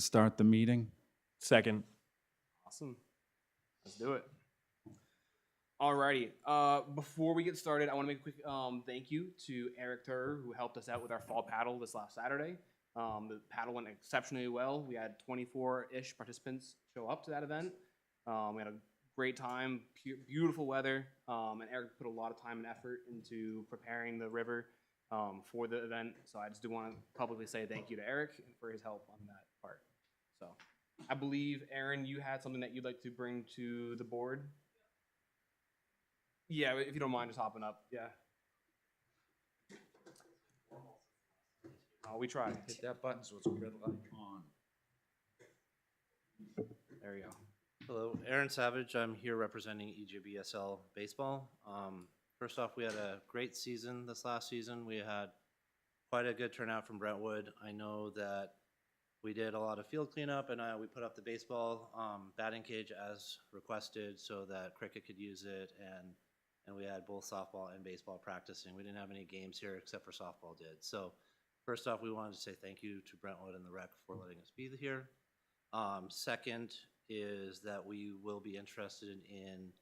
start the meeting. Second. Awesome. Let's do it. Alrighty. Before we get started, I want to make a quick thank you to Eric Turr, who helped us out with our fall paddle this last Saturday. The paddle went exceptionally well. We had 24-ish participants show up to that event. We had a great time, beautiful weather, and Eric put a lot of time and effort into preparing the river for the event. So I just do want to publicly say thank you to Eric for his help on that part. So I believe, Aaron, you had something that you'd like to bring to the board. Yeah, if you don't mind just hopping up. Yeah. We try. Hit that button so it's a red light on. There we go. Hello, Aaron Savage. I'm here representing EJBSL Baseball. First off, we had a great season this last season. We had quite a good turnout from Brentwood. I know that we did a lot of field cleanup, and we put up the baseball batting cage as requested so that cricket could use it, and we had both softball and baseball practicing. We didn't have any games here except for softball did. So first off, we wanted to say thank you to Brentwood and the rec for letting us be here. Second is that we will be interested in,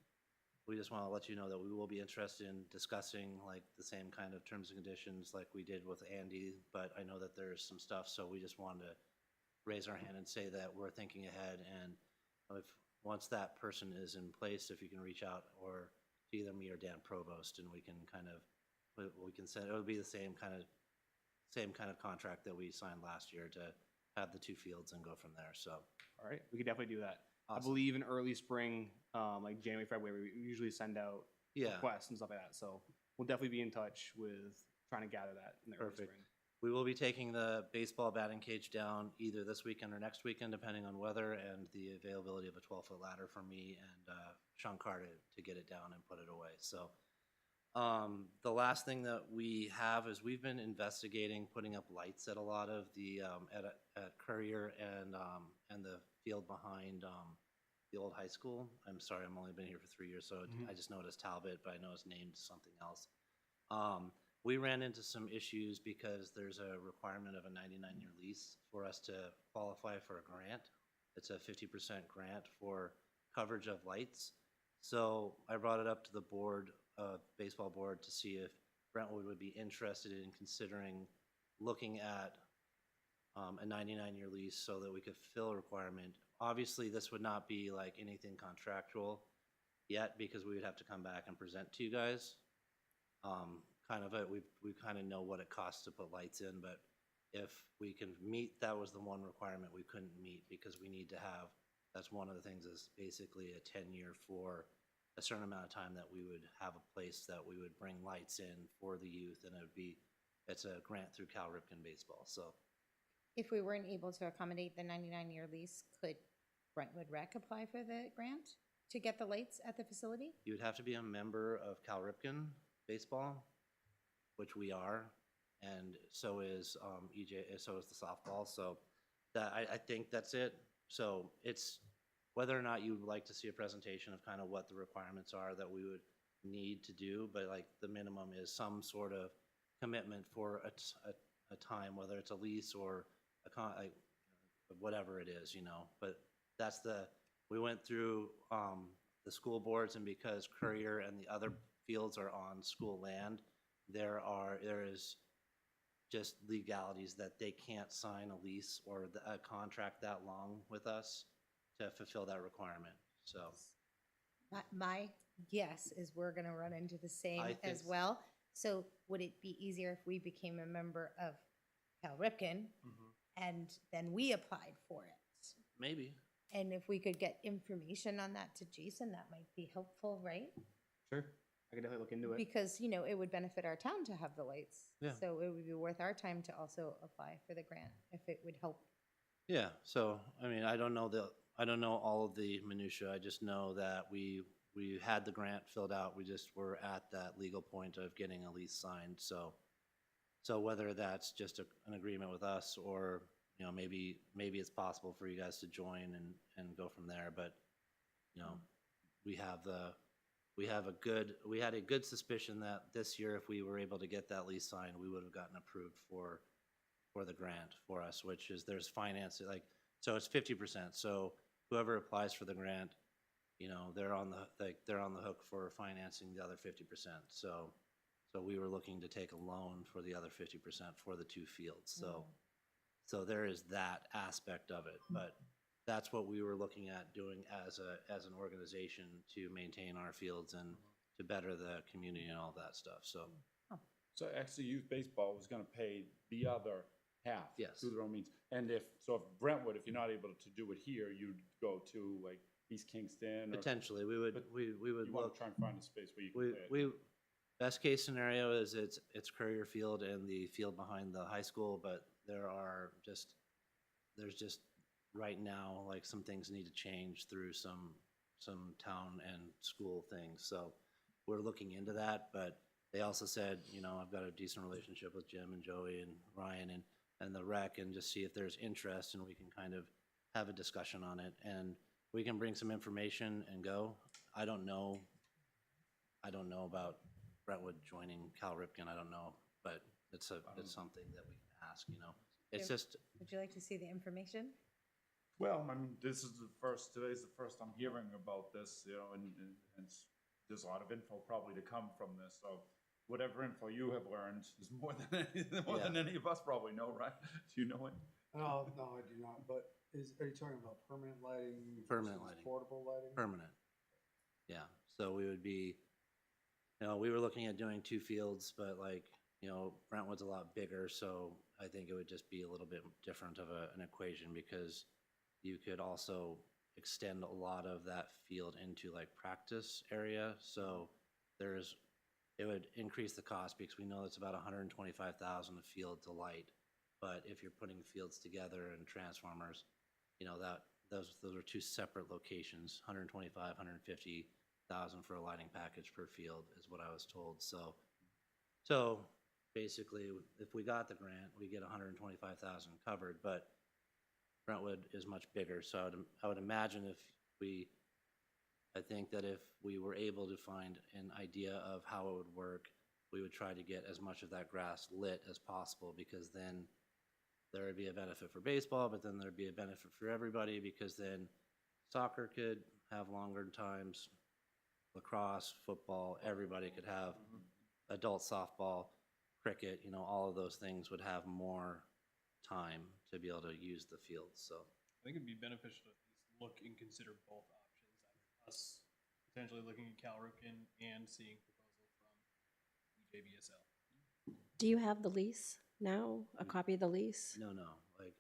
we just want to let you know that we will be interested in discussing like the same kind of terms and conditions like we did with Andy, but I know that there's some stuff, so we just wanted to raise our hand and say that we're thinking ahead, and if once that person is in place, if you can reach out or to either me or Dan Provost, and we can kind of, we can send, it would be the same kind of contract that we signed last year to have the two fields and go from there. So All right, we could definitely do that. Awesome. I believe in early spring, like January, February, we usually send out requests and stuff like that. So we'll definitely be in touch with trying to gather that in the early spring. We will be taking the baseball batting cage down either this weekend or next weekend, depending on weather and the availability of a 12-foot ladder for me and Sean Carter to get it down and put it away. So the last thing that we have is we've been investigating putting up lights at a lot of the at Courier and the field behind the old high school. I'm sorry, I've only been here for 3 years, so I just know it as Talbot, but I know it's named something else. We ran into some issues because there's a requirement of a 99-year lease for us to qualify for a grant. It's a 50% grant for coverage of lights. So I brought it up to the board, baseball board, to see if Brentwood would be interested in considering looking at a 99-year lease so that we could fill a requirement. Obviously, this would not be like anything contractual yet because we would have to come back and present to you guys. We kind of know what it costs to put lights in, but if we can meet, that was the one requirement we couldn't meet because we need to have, that's one of the things is basically a 10-year for a certain amount of time that we would have a place that we would bring lights in for the youth, and it's a grant through Cal Ripken Baseball. So if we weren't able to accommodate the 99-year lease, could Brentwood Rec apply for the grant to get the lights at the facility? you would have to be a member of Cal Ripken Baseball, which we are, and so is so is the softball. So that I think that's it. So it's whether or not you would like to see a presentation of kind of what the requirements are that we would need to do, but like the minimum is some sort of commitment for a time, whether it's a lease or whatever it is, you know. But that's we went through the school boards, and because Courier and the other fields are on school land, there is just legalities that they can't sign a lease or a contract that long with us to fulfill that requirement. So My guess is we're going to run into the same as well. So would it be easier if we became a member of Cal Ripken and then we applied for it? maybe. And if we could get information on that to Jason, that might be helpful, right? Sure. I could definitely look into it. Because, you know, it would benefit our town to have the lights. Yeah. So it would be worth our time to also apply for the grant if it would help. Yeah. So I mean, I don't know all of the minutia. I just know that we had the grant filled out. We just were at that legal point of getting a lease signed. So whether that's just an agreement with us, or you know, maybe it's possible for you guys to join and go from there. But you know, we had a good suspicion that this year, if we were able to get that lease signed, we would have gotten approved for the grant for us, which is there's financing. Like So it's 50%. So whoever applies for the grant, you know, they're on the hook for financing the other 50%. So we were looking to take a loan for the other 50% for the 2 fields. So there is that aspect of it, but that's what we were looking at doing as an organization to maintain our fields and to better the community and all that stuff. So actually, youth baseball was gonna pay the other half. Yes. Through their own means. And if Brentwood, if you're not able to do it here, you'd go to like East Kingston or. Potentially, we would You wanna look. try and find a space where you can play it. Best case scenario is it's Courier Field and the field behind the high school, but there's just right now, like, some things need to change through some town and school things. So we're looking into that, but they also said, you know, I've got a decent relationship with Jim and Joey and Ryan and the rec, and just see if there's interest and we can kind of have a discussion on it. And we can bring some information and go. I don't know about Brentwood joining Cal Ripken. I don't know, but it's something that we can ask, you know. It's just. Would you like to see the information? Well, I mean, today's the first I'm hearing about this, you know, and there's a lot of info probably to come from this. So whatever info you have learned is more than any of us probably know, right? Do you know it? No, I do not. But are you talking about permanent lighting? Permanent versus lighting. Portable lighting? Permanent. Yeah, so we would be, you know, we were looking at doing 2 fields, but, like, you know, Brentwood's a lot bigger, so I think it would just be a little bit different of an equation, because you could also extend a lot of that field into, like, practice area. So it would increase the cost, because we know it's about $125,000 a field to light. But if you're putting fields together and transformers, you know, those are 2 separate locations. 125, 150,000 for a lighting package per field is what I was told. So basically, if we got the grant, we get 125,000 covered. But Brentwood is much bigger, so I would imagine I think that if we were able to find an idea of how it would work, we would try to get as much of that grass lit as possible, because then there would be a benefit for baseball, but then there'd be a benefit for everybody, because then soccer could have longer times, lacrosse, football, everybody could have, adult softball, cricket, you know, all of those things would have more time to be able to use the field. So I think it'd be beneficial to at least look and consider both options. Us potentially looking at Cal Ripken and seeing proposal from EJBSL. Do you have the lease now? A copy of the lease? no, like,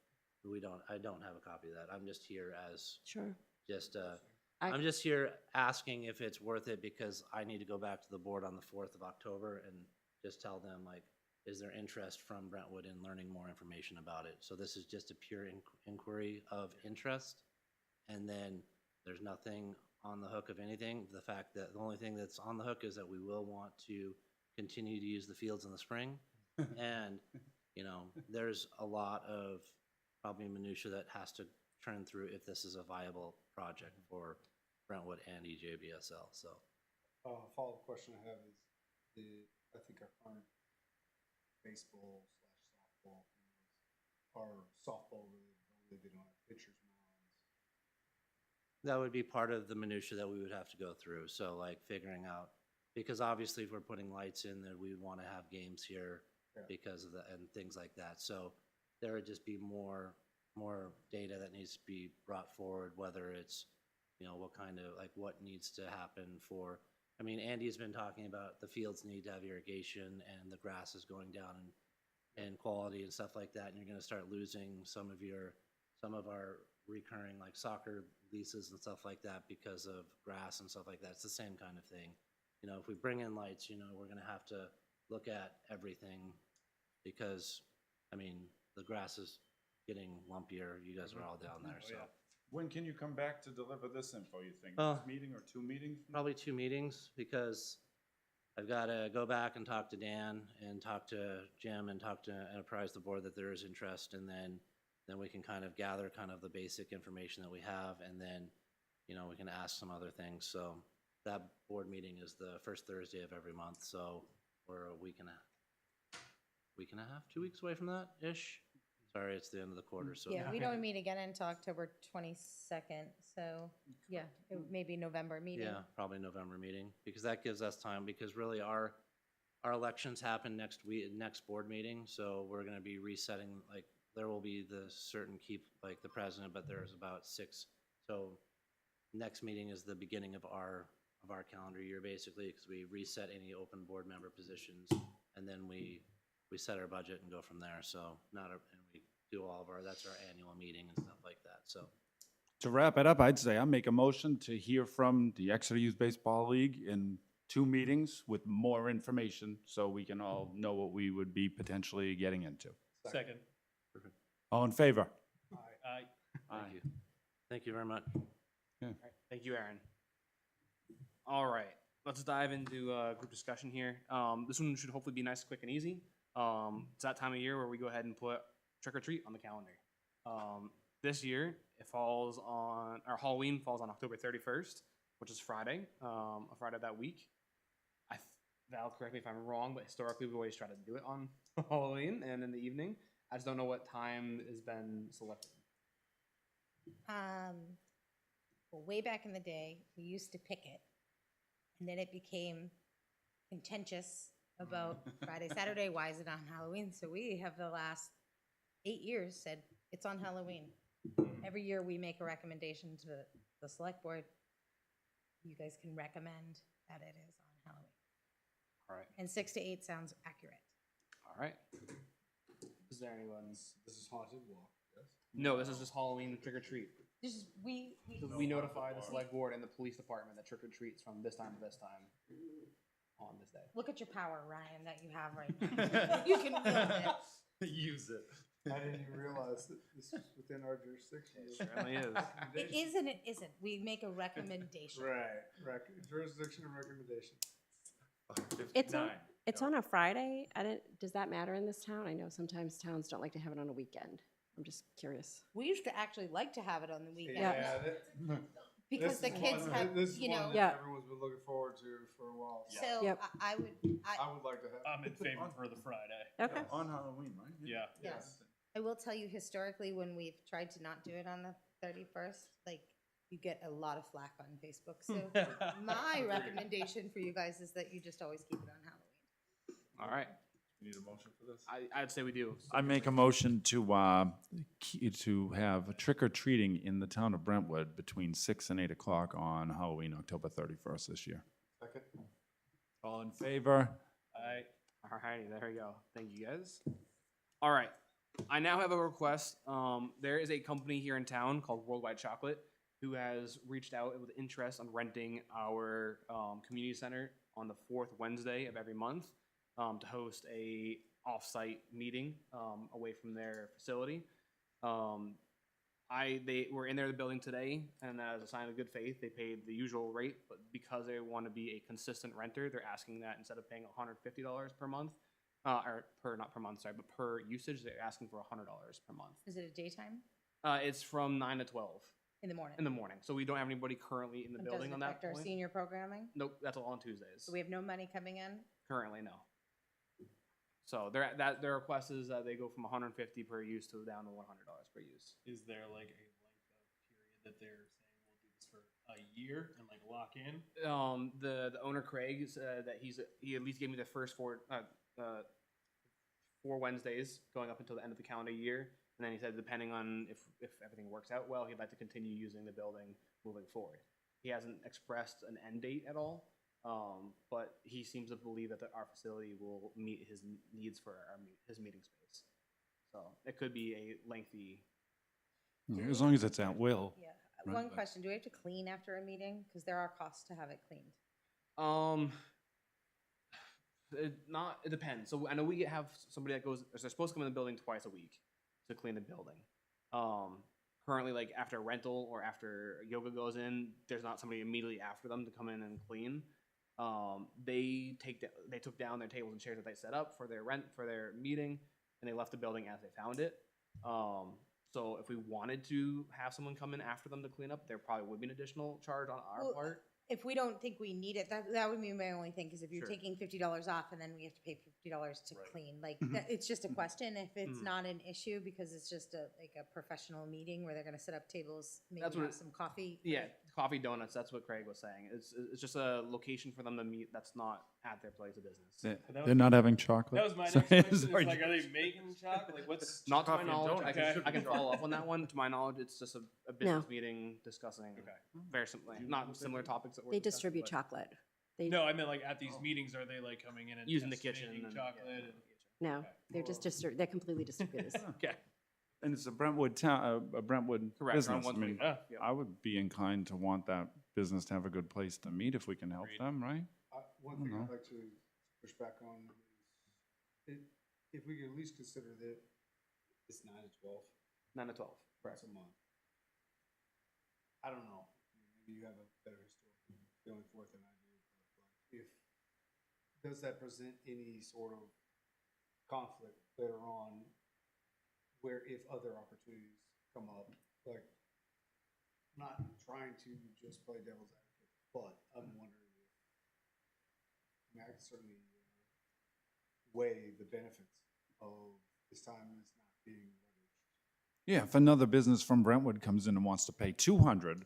I don't have a copy of that. I'm just here as Sure. I'm just here asking if it's worth it, because I need to go back to the board on the 4th of October and just tell them, like, is there interest from Brentwood in learning more information about it? So this is just a pure inquiry of interest, and then there's nothing on the hook of anything. The fact that the only thing that's on the hook is that we will want to continue to use the fields in the spring. And, you know, there's a lot of probably minutia that has to turn through if this is a viable project for Brentwood and EJBSL. So Follow-up question I have is I think our current baseball / softball fields are softball related only. They don't have pitchers mounds. that would be part of the minutia that we would have to go through. So, like, figuring out, because obviously if we're putting lights in there, we would want to have games here because of and things like that. So there would just be more data that needs to be brought forward, whether it's, you know, what needs to happen for, I mean, Andy's been talking about the fields need to have irrigation, and the grass is going down in quality and stuff like that, and you're going to start losing some of our recurring, like, soccer leases and stuff like that because of grass and stuff like that. It's the same kind of thing. You know, if we bring in lights, you know, we're going to have to look at everything, because, I mean, the grass is getting lumpier. You guys are all down there, so. When can you come back to deliver this info, you think? Uh, This meeting or 2 meetings? Probably 2 meetings, because I've got to go back and talk to Dan and talk to Jim and talk to Enterprise, the board, that there is interest, and then we can kind of gather kind of the basic information that we have, and then, you know, we can ask some other things. So that board meeting is the first Thursday of every month, so we're a week and a half, 2 weeks away from that ish. Sorry, it's the end of the quarter, so. Yeah, we don't meet again until October 22nd, so, yeah, it may be November meeting. Yeah, probably November meeting, because that gives us time, because really our elections happen next week, next board meeting, so we're gonna be resetting, like, there will be the certain like the president, but there's about 6. So next meeting is the beginning of our calendar year, basically, because we reset any open board member positions, and then we set our budget and go from there, so and we do all of that's our annual meeting and stuff like that, so. To wrap it up, I'd say I make a motion to hear from the Exeter Youth Baseball League in 2 meetings with more information so we can all know what we would be potentially getting into. Second. All in favor? Aye. Thank you. Thank you very much. All right, thank you, Aaron. All right, let's dive into group discussion here. This one should hopefully be nice, quick, and easy. It's that time of year where we go ahead and put trick or treat on the calendar. This year, Halloween falls on October 31st, which is Friday, a Friday that week. Val, correct me if I'm wrong, but historically we always try to do it on Halloween and in the evening. I just don't know what time has been selected. Well, way back in the day, we used to pick it, and then it became contentious about Friday, Saturday. Why is it on Halloween? So we have the last 8 years said it's on Halloween. Every year we make a recommendation to the select board. You guys can recommend that it is on Halloween. All right. And 6 to 8 sounds accurate. All right. Is there anyone? This is haunted walk, yes? No, this is just Halloween trick or treat. This is, we We notify the select board and the police department that trick or treats from this time to this time on this day. look at your power, Ryan, that you have right now. You can wield it. Use it. I didn't even realize that this was within our jurisdiction. Certainly is. It is and it isn't. We make a recommendation. Right, jurisdiction and recommendation. It's on a Friday. Does that matter in this town? I know sometimes towns don't like to have it on a weekend. I'm just curious. We used to actually like to have it on the weekend Yeah. because the kids have, This is you one know. that Yeah. everyone's been looking forward to for a while. So Yep. I would, I would like to have. I'm in favor for the Friday. Okay. On Halloween, right? Yeah. yes. I will tell you historically when we've tried to not do it on the 31st, like you get a lot of flack on Facebook. So my recommendation for you guys is that you just always keep it on Halloween. All right. You need a motion for this? I'd say we do. I make a motion to have a trick or treating in the town of Brentwood between 6 and 8 o'clock on Halloween, October 31st this year. Second. All in favor? All righty, there we go. Thank you, guys. All right. I now have a request. There is a company here in town called Worldwide Chocolate who has reached out with interest on renting our community center on the 4th Wednesday of every month to host a off-site meeting away from their facility. They were in the building today, and as a sign of good faith, they paid the usual rate, but because they want to be a consistent renter, they're asking that instead of paying $150 per month, not per month, sorry, but per usage, they're asking for $100 per month. Is it a daytime? It's from 9 to 12 In the morning? in the morning, so we don't have anybody currently in the building on that Doesn't affect our point. senior programming? Nope, that's all on Tuesdays. So we have no money coming in? Currently, no. So their request is that they go from $150 per use to down to $100 per use. Is there like a length of period that they're saying we'll do this for a year and like lock in? The owner Craig said that he at least gave me the first 4 Wednesdays going up until the end of the calendar year, and then he said depending on if everything works out well, he'd like to continue using the building moving forward. He hasn't expressed an end date at all, but he seems to believe that our facility will meet his needs for his meeting space. So it could be a lengthy. As long as it's at will. Yeah. Right, One but- question, do we have to clean after a meeting? Because there are costs to have it cleaned. It depends. So I know we have somebody that goes. They're supposed to come in the building twice a week to clean the building. Currently, like after a rental or after yoga goes in, there's not somebody immediately after them to come in and clean. They took down their tables and chairs that they set up for their meeting, and they left the building as they found it. So if we wanted to have someone come in after them to clean up, there probably would be an additional charge on our part. if we don't think we need it, that would be my only thing, because if you're Sure. taking $50 off and then we have to pay $50 to Right. clean, like, Mhm. it's just a question. If it's Mhm. not an issue, because it's just like a professional meeting where they're gonna set up tables, maybe That's what have it- some coffee. Yeah, coffee donuts. That's what Craig was saying. It's just a location for them to meet. That's not at their place of business. They're not having chocolate. That was my next Sorry, question. Is sorry. like, are they making chocolate? Like, what's Not to my Coffee and knowledge. donuts, I it can, should I be can follow up on that one. To my knowledge, it's just a business meeting discussing Okay. very similar, not similar topics that we're They discussing, distribute but chocolate. They, No, I meant like at these meetings, are they like coming in and using the just kitchen making and chocolate? yeah. And, no, Okay. they're just, they're completely distributors. Okay. And it's a Brentwood town, a Brentwood Correct. Around business. I one mean, street. Yeah. I would be inclined to want that business to have a good place to meet if we can help Agreed. them, right? One thing I'd know. like to push back on is, if we could at least consider that it's 9 to 12, 9 to 12. once a month. I don't know, maybe you have a better historical feeling for it than I do, but like, does that present any sort of conflict later on, where if other opportunities come up, like, I'm not trying to just play devil's advocate, but I'm wondering if, I mean, I can certainly weigh the benefits of this time that's not being leveraged. Yeah, if another business from Brentwood comes in and wants to pay $200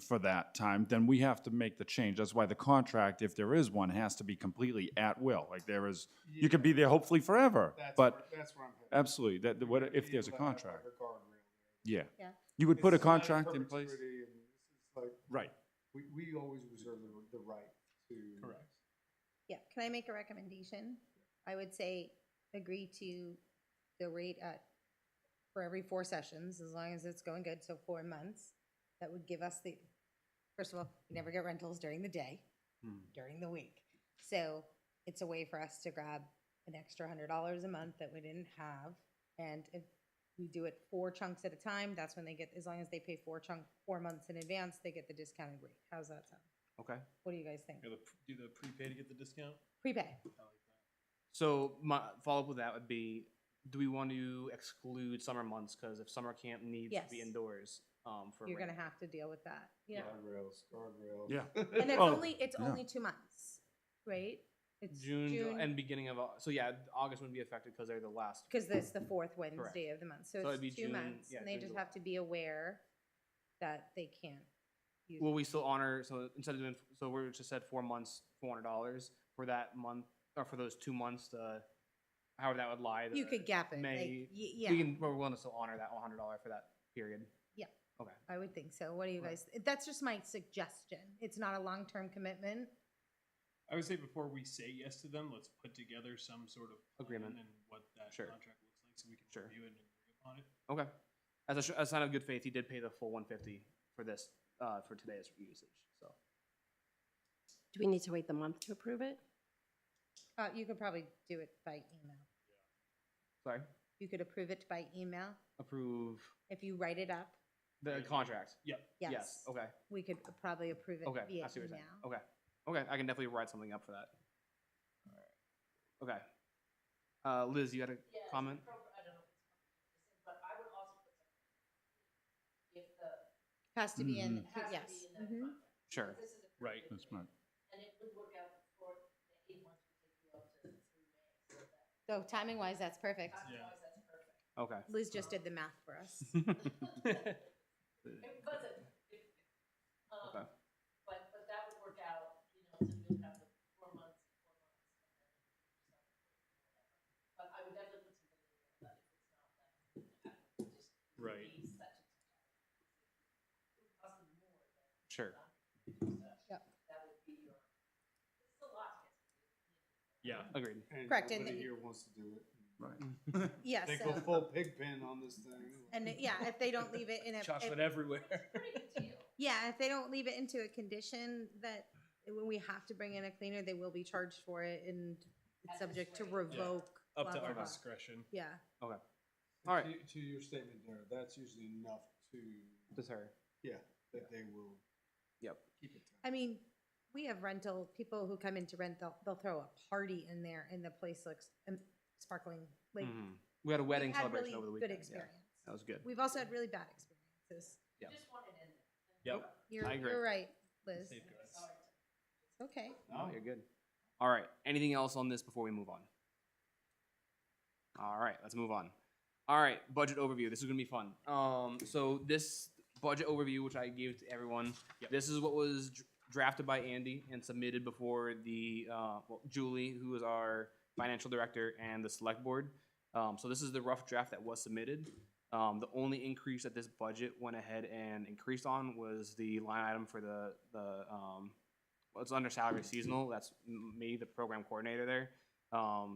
for that time, then we have to make the change. That's why the contract, if there is one, has to be completely at will. Like there is, you could be there hopefully forever, but That's where I'm headed. absolutely, that, what, if Be there's a able to have, like, contract? a guardrail there. Yeah. Yeah. You would put a It's not contract in place? perpetuity, and it's like, Right. we always reserve the right to. Correct. Yeah, can I make a recommendation? I would say agree to the rate for every 4 sessions, as long as it's going good, so 4 months. That would give us first of all, we never get rentals during the day, during the week. So it's a way for us to grab an extra $100 a month that we didn't have. And if we do it 4 chunks at a time, that's when they get, as long as they pay 4 months in advance, they get the discounted rate. How's that sound? Okay. What do you guys think? Do the prepay to get the discount? Prepay. I like that. So my follow-up with that would be, do we want to exclude summer months? Because if summer camp needs to be Yes. indoors, for You're rain. gonna have to deal with that. Yeah. Guardrails. Yeah. And it's Oh, only, it's yeah. only 2 months, right? It's June and beginning of so yeah, August wouldn't be affected because they're the last. because it's the 4th Wednesday of the month, so it'd be it's 2 June, months, yeah, and they June, just July. have to be aware that they can't use. Will we still honor? So instead of doing, so we just said 4 months, $400 for that month or for those 2 months. However that would lie. You could gap it, May. like, yeah, We're willing to still honor that $100 for that period. I would think so. What do you Right. guys, that's just my suggestion. It's not a long-term commitment. I would say before we say yes to them, let's put together some sort of plan Agreement. and what that Sure. contract looks like, so we can Sure. review it and agree upon it. Okay. As a sign of good faith, he did pay the full $150 for this for today's usage. So Do we need to wait the month to approve it? You could probably do it by email. sorry, You could approve it by email approve if you write it up. the contract. Yep. Yes. Okay. We could probably approve it Okay. via I see what you're email. saying. Okay. Okay. I can definitely write something up for that. All right. Okay. Liz, you had a comment? Has to be in, Mhm. yes. Mhm. Sure. Right. That's smart. So timing wise, that's perfect. Yeah. Okay. Liz just did the math for us. Okay. But that would work out, so you'll have the 4 months. But I would definitely put something in there that if it's not that, just Right. be such and such. It would cost them more than. Sure. Yep. That would be your, this is a lot to get. Yeah. Agreed. And Correct, and nobody the- here wants to do it. Right. Yes. They go full pig pen on this thing. And yeah, if they don't leave it in a, Chocolate everywhere. Pretty good deal. yeah, if they don't leave it into a condition that when we have to bring in a cleaner, they will be charged for it and it's At subject to this rate. Yeah. revoke. Up blah, to blah, our blah. discretion. Yeah. Okay. All right. To your statement there, that's usually enough to, Just her. yeah, that they will Yep. keep it. I mean, we have rental, people who come in to rent, they'll throw a party in there and the place looks sparkling. Like, Mhm. We had a wedding we've had celebration really over the good weekend. experience. Yeah, that was good. We've also had really bad experiences. Yeah. Just want it in there. Yep. You're, I agree. you're right. Liz? Safeguards. Okay. No, you're good. All right. Anything else on this before we move on? All right, let's move on. All right, budget overview. This is gonna be fun. So this budget overview, which I gave to everyone, this is what was drafted by Andy and submitted before the Julie, who is our financial director, and the select board. So this is the rough draft that was submitted. The only increase that this budget went ahead and increased on was the line item for the well, it's under salary seasonal. That's me, the program coordinator there.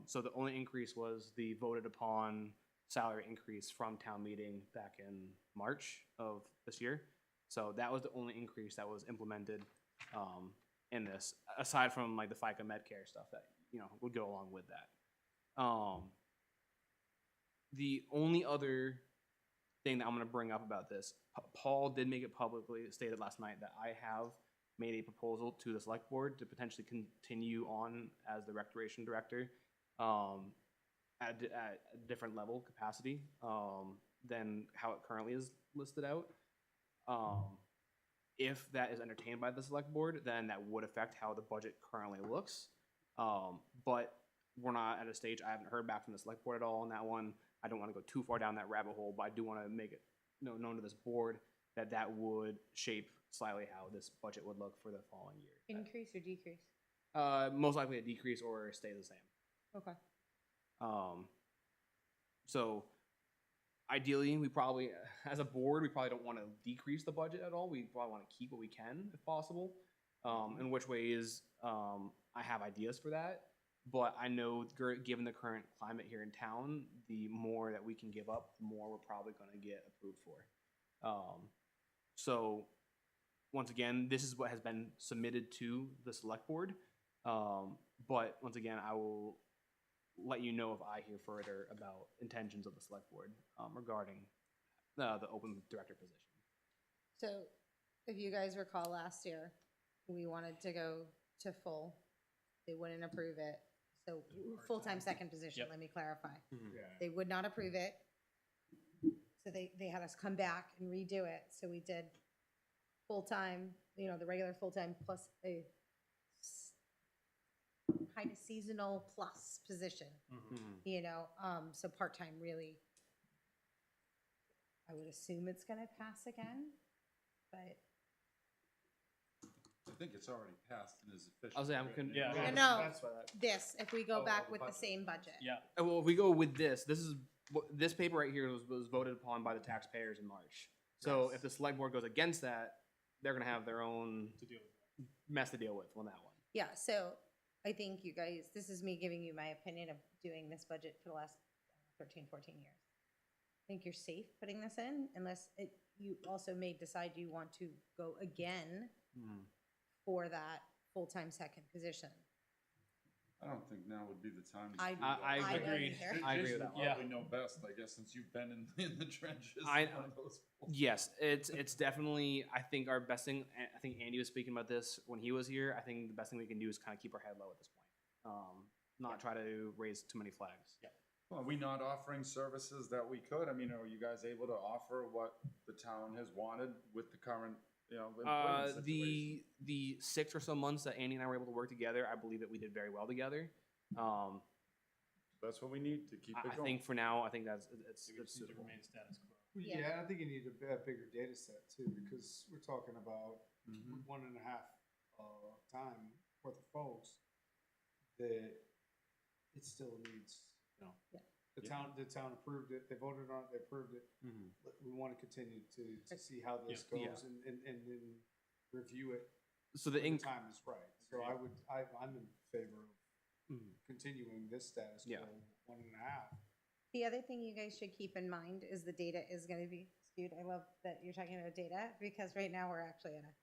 So the only increase was the voted upon salary increase from town meeting back in March of this year. So that was the only increase that was implemented in this, aside from like the FICA Medicare stuff that, you know, would go along with that. The only other thing that I'm going to bring up about this, Paul did make it publicly stated last night that I have made a proposal to the select board to potentially continue on as the recreation director at a different level capacity than how it currently is listed out. If that is entertained by the select board, then that would affect how the budget currently looks. But we're not at a stage, I haven't heard back from the select board at all on that one. I don't want to go too far down that rabbit hole, but I do want to make it known to this board that that would shape slightly how this budget would look for the following year. Increase or decrease? Most likely a decrease or stay the same. Okay. So ideally, we probably, as a board, we probably don't want to decrease the budget at all. We probably want to keep what we can if possible. In which ways, I have ideas for that. But I know, given the current climate here in town, the more that we can give up, the more we're probably going to get approved for. So, once again, this is what has been submitted to the select board. But once again, I will let you know if I hear further about intentions of the select board regarding the open director position. So, if you guys recall last year, we wanted to go to full. They wouldn't approve it. So full-time second position, Yep. let me clarify. Yeah. They would not approve it. So they had us come back and redo it. So we did full-time, you know, the regular full-time plus a kind of seasonal plus position, you know, so part-time really, I would assume it's gonna pass again, but. I think it's already passed and is official. I'll say I'm Yeah. No, That's what this, if we go Oh, back the with the budget. same budget. Yeah. Well, if we go with this is this paper right here was voted upon by the taxpayers in March. So Yes. if the select board goes against that, they're gonna have their own To deal with. mess to deal with on that one. Yeah, so I think you guys, this is me giving you my opinion of doing this budget for the last 13, 14 years. I think you're safe putting this in unless you also may decide you want to go again for that full-time second position. I don't think now would be the time. to I- do that. I don't Agreed. either. I agree with Jason that would one. probably know best, I guess, since you've been in the trenches. I- one of those- Yes, it's definitely. I think our best thing. I think Andy was speaking about this when he was here. I think the best thing we can do is kind of keep our head low at this point. Not try to raise too many flags. Yeah. Well, are we not offering services that we could? I mean, are you guys able to offer what the town has wanted with the current, employment situation? The 6 or so months that Andy and I were able to work together, I believe that we did very well together. That's what we need to keep it I going. think for now, I think it's We just need to suitable. remain status quo. Yeah. Yeah, I think you need a bigger data set too, because we're talking about Mhm. 1.5 time worth of folks that it still needs, you know. Yeah. The town approved it, they voted on it, they approved it. But we want to continue to see how this Yeah. goes and then review it So when the the time is right. So I'm in favor of continuing this status Yeah. quo, 1.5. The other thing you guys should keep in mind is the data is gonna be skewed. I love that you're talking about data, because right now we're actually in a.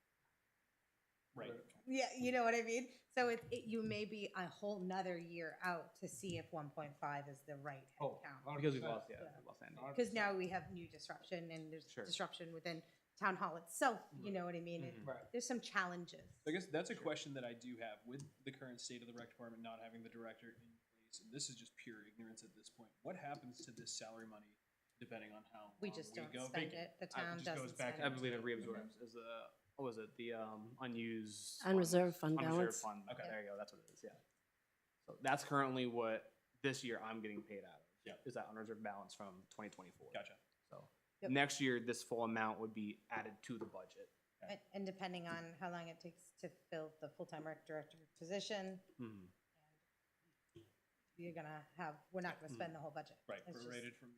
Right. Yeah, you know what I mean? So you may be a whole nother year out to see if 1.5 is the right Oh, headcount. because we've 100%. lost, Yeah. we lost Andy. Because now we have new disruption and there's Sure. disruption within town hall itself, you know what I mean? Right. There's some challenges. I guess that's a question that I do have with the current state of the rec department not having the director in place. And this is just pure ignorance at this point. What happens to this salary money depending on how We long just we don't go spend vacant? it. The It town just goes doesn't back spend I it. believe it reabsorbs as what was it? The unused Unreserved fund unreserved balance. fund. Okay. There you go. That's what it is. Yeah. So that's currently what this year I'm getting paid out of. Yeah. Is that unreserved balance from 2024? Gotcha. So Yep. next year, this full amount would be added to the budget. And depending on how long it takes to fill the full-time rec director position, Mhm. we're not gonna spend the whole budget. Right, It's just- prorated from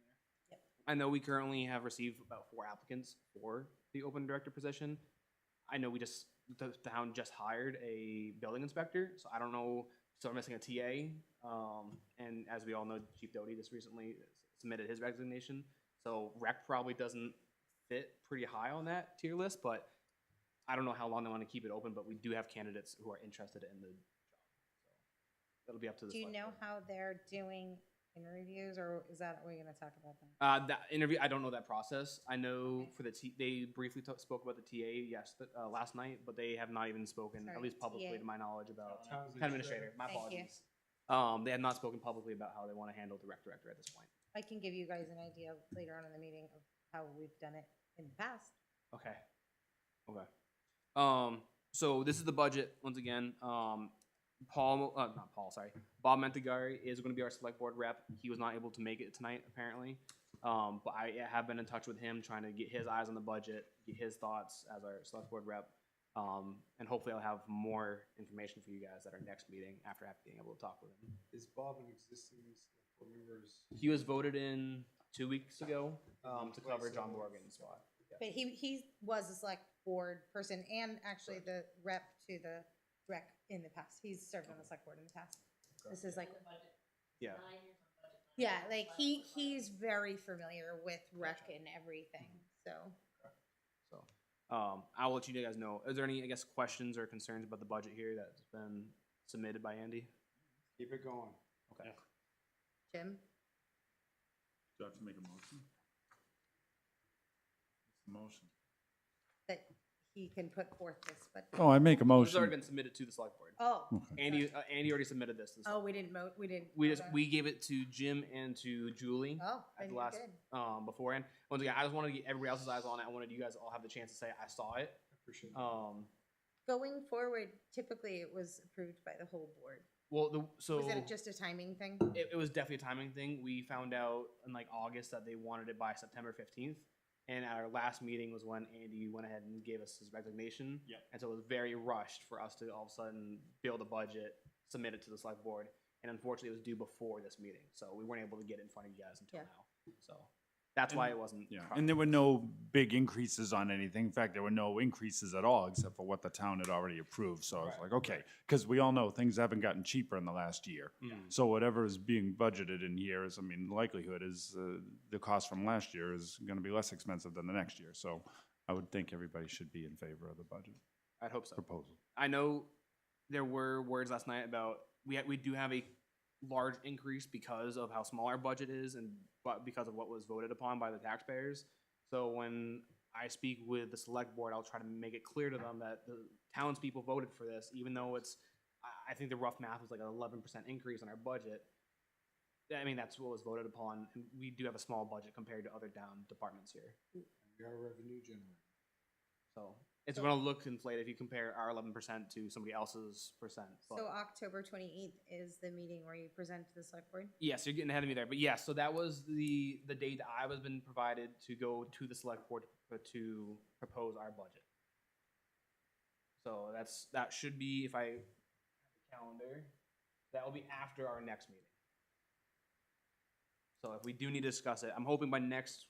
there. I know we currently have received about 4 applicants for the open director position. I know the town just hired a building inspector, so I don't know, so we're missing a TA. And as we all know, Chief Doty just recently submitted his resignation. So rec probably doesn't fit pretty high on that tier list, but I don't know how long they want to keep it open, but we do have candidates who are interested in the job. So that'll be up to the Do you select know board. how they're doing interviews, or is that, we're gonna talk about that? That interview, I don't know that process. I know for they briefly spoke about the TA last night, but they have not even spoken, at Sorry, least publicly TA. to my knowledge, about Town town administrator. My Thank you. apologies. They have not spoken publicly about how they want to handle the rec director at this point. I can give you guys an idea later on in the meeting of how we've done it in the past. Okay. Okay. So this is the budget once again. Bob Mentagari is going to be our select board rep. He was not able to make it tonight, apparently. But I have been in touch with him, trying to get his eyes on the budget, get his thoughts as our select board rep. And hopefully I'll have more information for you guys at our next meeting after being able to talk with him. Is Bob an existing select board member? He was voted in 2 weeks ago to cover John Morgan's spot. Yeah. But he was a select board person and actually the rep to the rec in the past. He's served on the select board in the past. This is like, On the budget. Yeah. 9 years on budget. yeah, like he's very familiar with rec and everything, so. So, I'll let you guys know. Is there any, I guess, questions or concerns about the budget here that's been submitted by Andy? Keep it going. Okay. Jim? Do I have to make a motion? What's the motion? That he can put forth this, but, Oh, I make a This has already motion. been submitted to the select board. oh, Andy already submitted this. To the oh, select we board. didn't we didn't. We vote just, on it? we gave it to Jim and to Julie Oh, at then the you're last, good. beforehand. Once again, I just wanted to get everybody else's eyes on it. I wanted you guys all have the chance to say, I saw it. Appreciate it. Going forward, typically it was approved by the whole board. Well, so. Was it just a timing thing? It was definitely a timing thing. We found out in like August that they wanted it by September 15th. And our last meeting was when Andy went ahead and gave us his resignation. Yep. And so it was very rushed for us to all of a sudden build a budget, submit it to the select board. And unfortunately, it was due before this meeting. So we weren't able to get it in front of you guys until Yeah. now. So that's why it wasn't. Yeah, and there were no big increases on anything. In fact, there were no increases at all except for what the town had already approved. So I was Right, like, okay, because we all know things haven't gotten cheaper in the last year. Mhm. So whatever is being budgeted in here is, I mean, the likelihood is the cost from last year is going to be less expensive than the next year. So I would think everybody should be in favor of the budget I'd hope so. proposal. I know there were words last night about we do have a large increase because of how small our budget is but because of what was voted upon by the taxpayers. So when I speak with the select board, I'll try to make it clear to them that the townspeople voted for this, even though I think the rough math was like an 11% increase on our budget. I mean, that's what was voted upon. And we do have a small budget compared to other town departments here. We are a revenue generator. So it's going to look inflated if you compare our 11% to somebody else's percent. But So October 28th is the meeting where you present to the select board? yes, you're getting ahead of me there. But yes, so that was the date that I was been provided to go to the select board to propose our budget. So that should be, if I have the calendar, that will be after our next meeting. So if we do need to discuss it, I'm hoping by next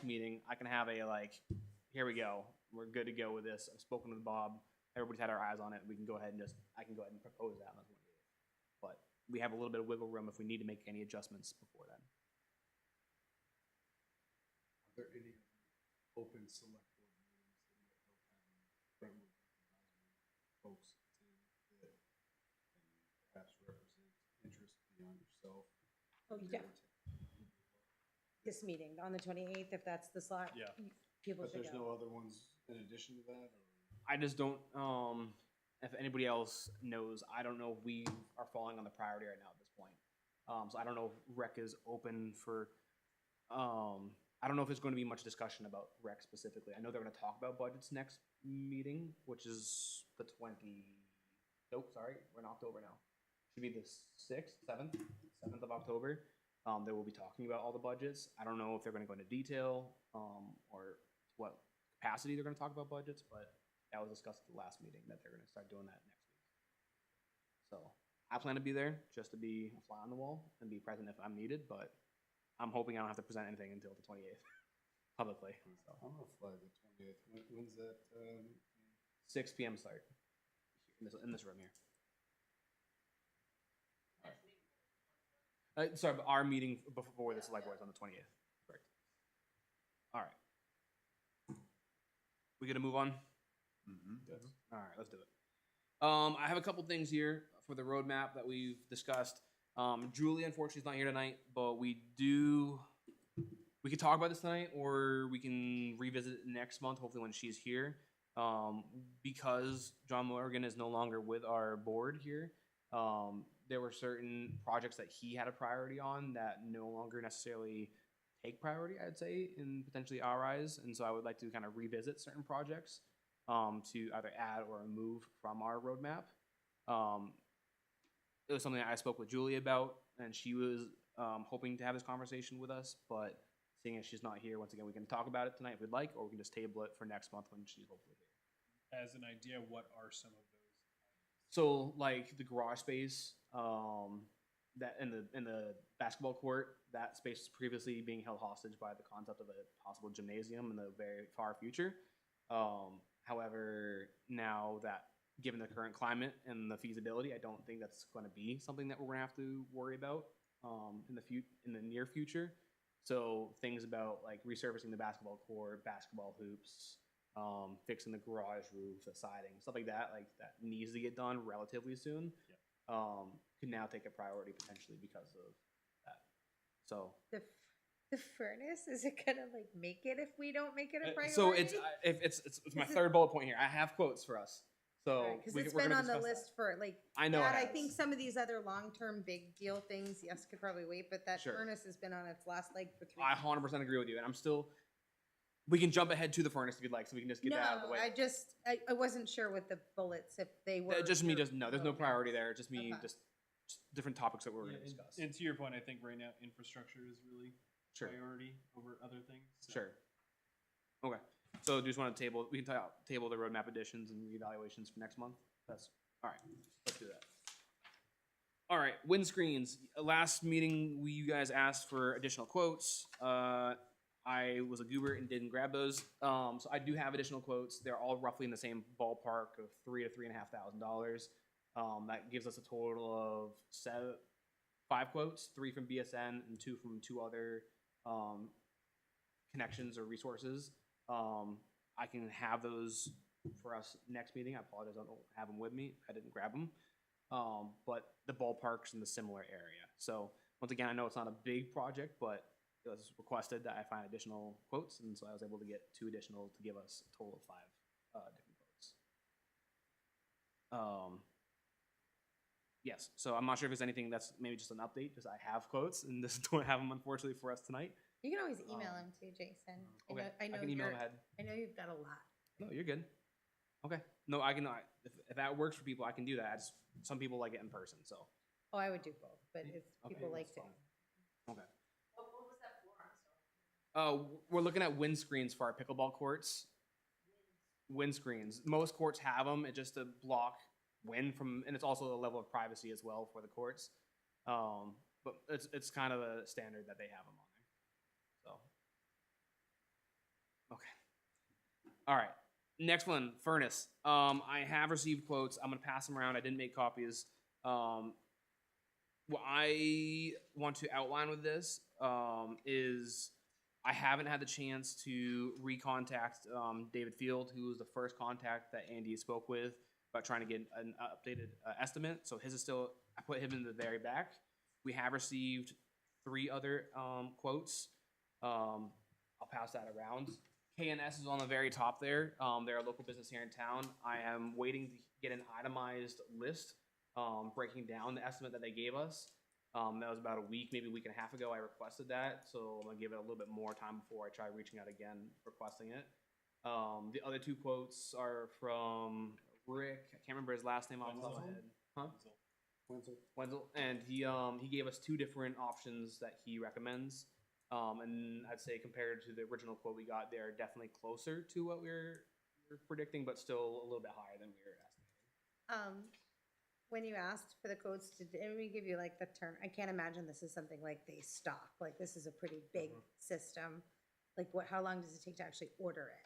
meeting I can have a here we go, we're good to go with this. I've spoken with Bob. Everybody's had our eyes on it. We can go ahead and I can go ahead and propose that on the 28th. But we have a little bit of wiggle room if we need to make any adjustments before then. Are there any open select board meetings that you hope having Brentwood advisory folks attend that and perhaps represent interest beyond yourself? Oh, yeah. This meeting on the 28th, if that's the slot. Yeah. People But should there's go. no other ones in addition to that, or? I just don't, if anybody else knows, I don't know if we are falling on the priority right now at this point. So I don't know if rec is open for, I don't know if it's going to be much discussion about rec specifically. I know they're going to talk about budgets next meeting, which is the 20. Nope, sorry, we're in October now. Should be the 6th, 7th of October. They will be talking about all the budgets. I don't know if they're going to go into detail or what capacity they're going to talk about budgets, but that was discussed at the last meeting that they're going to start doing that next week. So I plan to be there just to be a fly on the wall and be present if I'm needed, but I'm hoping I don't have to present anything until the 28th publicly. So I'm gonna fly the 20th. When's that? 6 p.m. start in this room here. Sorry, but our meeting before the select board is on the 28th. Correct. All right. We gonna move on? All right, let's do it. I have a couple things here for the roadmap that we've discussed. Julie, unfortunately, is not here tonight, but we can talk about this tonight, or we can revisit it next month, hopefully when she's here. Because John Morgan is no longer with our board here, there were certain projects that he had a priority on that no longer necessarily take priority, I'd say, in potentially our eyes. And so I would like to kind of revisit certain projects to either add or remove from our roadmap. It was something that I spoke with Julie about, and she was hoping to have this conversation with us, but seeing as she's not here, once again, we can talk about it tonight if we'd like, or we can just table it for next month when she's hopefully here. As an idea, what are some of those? So, like the garage space, that in the basketball court, that space is previously being held hostage by the concept of a possible gymnasium in the very far future. However, now that given the current climate and the feasibility, I don't think that's going to be something that we're going to have to worry about in the near future. So things about like resurfacing the basketball court, basketball hoops, fixing the garage roof, the siding, stuff like that needs to get done relatively soon. Could now take a priority potentially because of that. So The furnace, is it gonna like make it if we don't make it a priority? so it's my third bullet point here. I have quotes for us. So Because we're it's gonna been on the discuss that. list for like. I know it that, I has. think some of these other long-term big deal things, yes, could probably wait, but that Sure. furnace has been on its last leg for 3 I years. 100% agree with you, and I'm still. We can jump ahead to the furnace if you'd like, so we can just get that out of the way. I wasn't sure with the bullets if they were. There's no, there's no Okay. priority there. Just me, Okay. just different topics that we're Yeah, going to discuss. and to your point, I think right now infrastructure is really Sure. priority over other things. So. Sure. Okay. So do you just want to table? We can table the roadmap additions and reevaluations for next month. That's all right. Let's do that. All right. Windscreens. Last meeting, you guys asked for additional quotes. I was a goober and didn't grab those. So I do have additional quotes. They're all roughly in the same ballpark of $3,000 to $3,500. That gives us a total of 5 quotes, 3 from BSN and 2 from 2 other connections or resources. I can have those for us next meeting. I apologize, I don't have them with me. I didn't grab them. But the ballpark's in the similar area. So once again, I know it's not a big project, but it was requested that I find additional quotes, and so I was able to get 2 additional to give us a total of 5 different quotes. Yes, so I'm not sure if there's anything that's maybe just an update, because I have quotes, and just don't have them unfortunately for us tonight. You can always email them to Jason. Okay, I know can email you're- ahead. I know you've got a lot. No, you're good. Okay, no, I can. If that works for people, I can do that. Some people like it in person, so. Oh, I would do both, but if Okay, people like that's to. fine. Okay. What was that for? I'm sorry. We're looking at windscreens for our pickleball courts. Windscreens. Most courts have them. It's just to block wind from, and it's also a level of privacy as well for the courts. But it's kind of a standard that they have them on there. So. Okay. All right. Next one, furnace. I have received quotes. I'm gonna pass them around. I didn't make copies. What I want to outline with this is I haven't had the chance to recontact David Field, who was the first contact that Andy spoke with about trying to get an updated estimate. So his is still, I put him in the very back. We have received 3 other quotes. I'll pass that around. KNS is on the very top there. They're a local business here in town. I am waiting to get an itemized list breaking down the estimate that they gave us. That was about a week, maybe a week and a half ago. I requested that, so I'm gonna give it a little bit more time before I try reaching out again, requesting it. The other two quotes are from Rick. I can't remember his last name off the top of my head. Huh? Wenzel, and he gave us two different options that he recommends. And I'd say compared to the original quote we got, they're definitely closer to what we're predicting, but still a little bit higher than we were estimating. When you asked for the quotes, did we give you like the turn? I can't imagine this is something like they stock. Like this is a pretty big system. Like how long does it take to actually order it?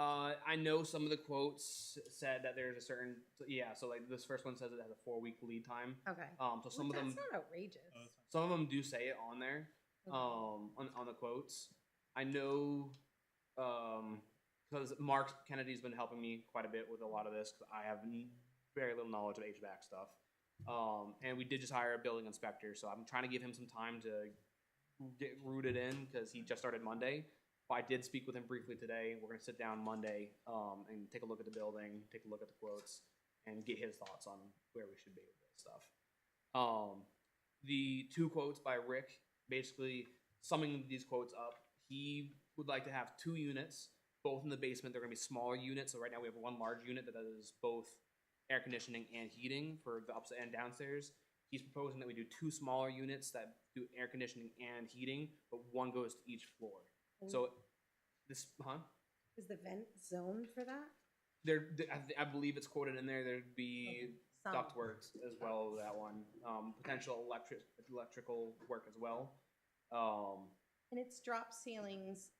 I know some of the quotes said that there's a certain, so like this first one says it has a 4-week lead time. Okay. So some of them, That's not outrageous. some of them do say it on there, Okay. on the quotes. I know, because Mark Kennedy's been helping me quite a bit with a lot of this, because I have very little knowledge of HVAC stuff. And we did just hire a building inspector, so I'm trying to give him some time to get rooted in, because he just started Monday. But I did speak with him briefly today. We're going to sit down Monday and take a look at the building, take a look at the quotes, and get his thoughts on where we should be with this stuff. The two quotes by Rick, basically summing these quotes up, he would like to have 2 units, both in the basement. They're going to be smaller units. So right now we have one large unit that is both air conditioning and heating for the ups and downstairs. He's proposing that we do 2 smaller units that do air conditioning and heating, but one goes to each floor. So this, Is the vent zoned for that? I believe it's quoted in there. There'd be Some. ductworks as well as that one. Potential electrical work as well. And it's drop ceilings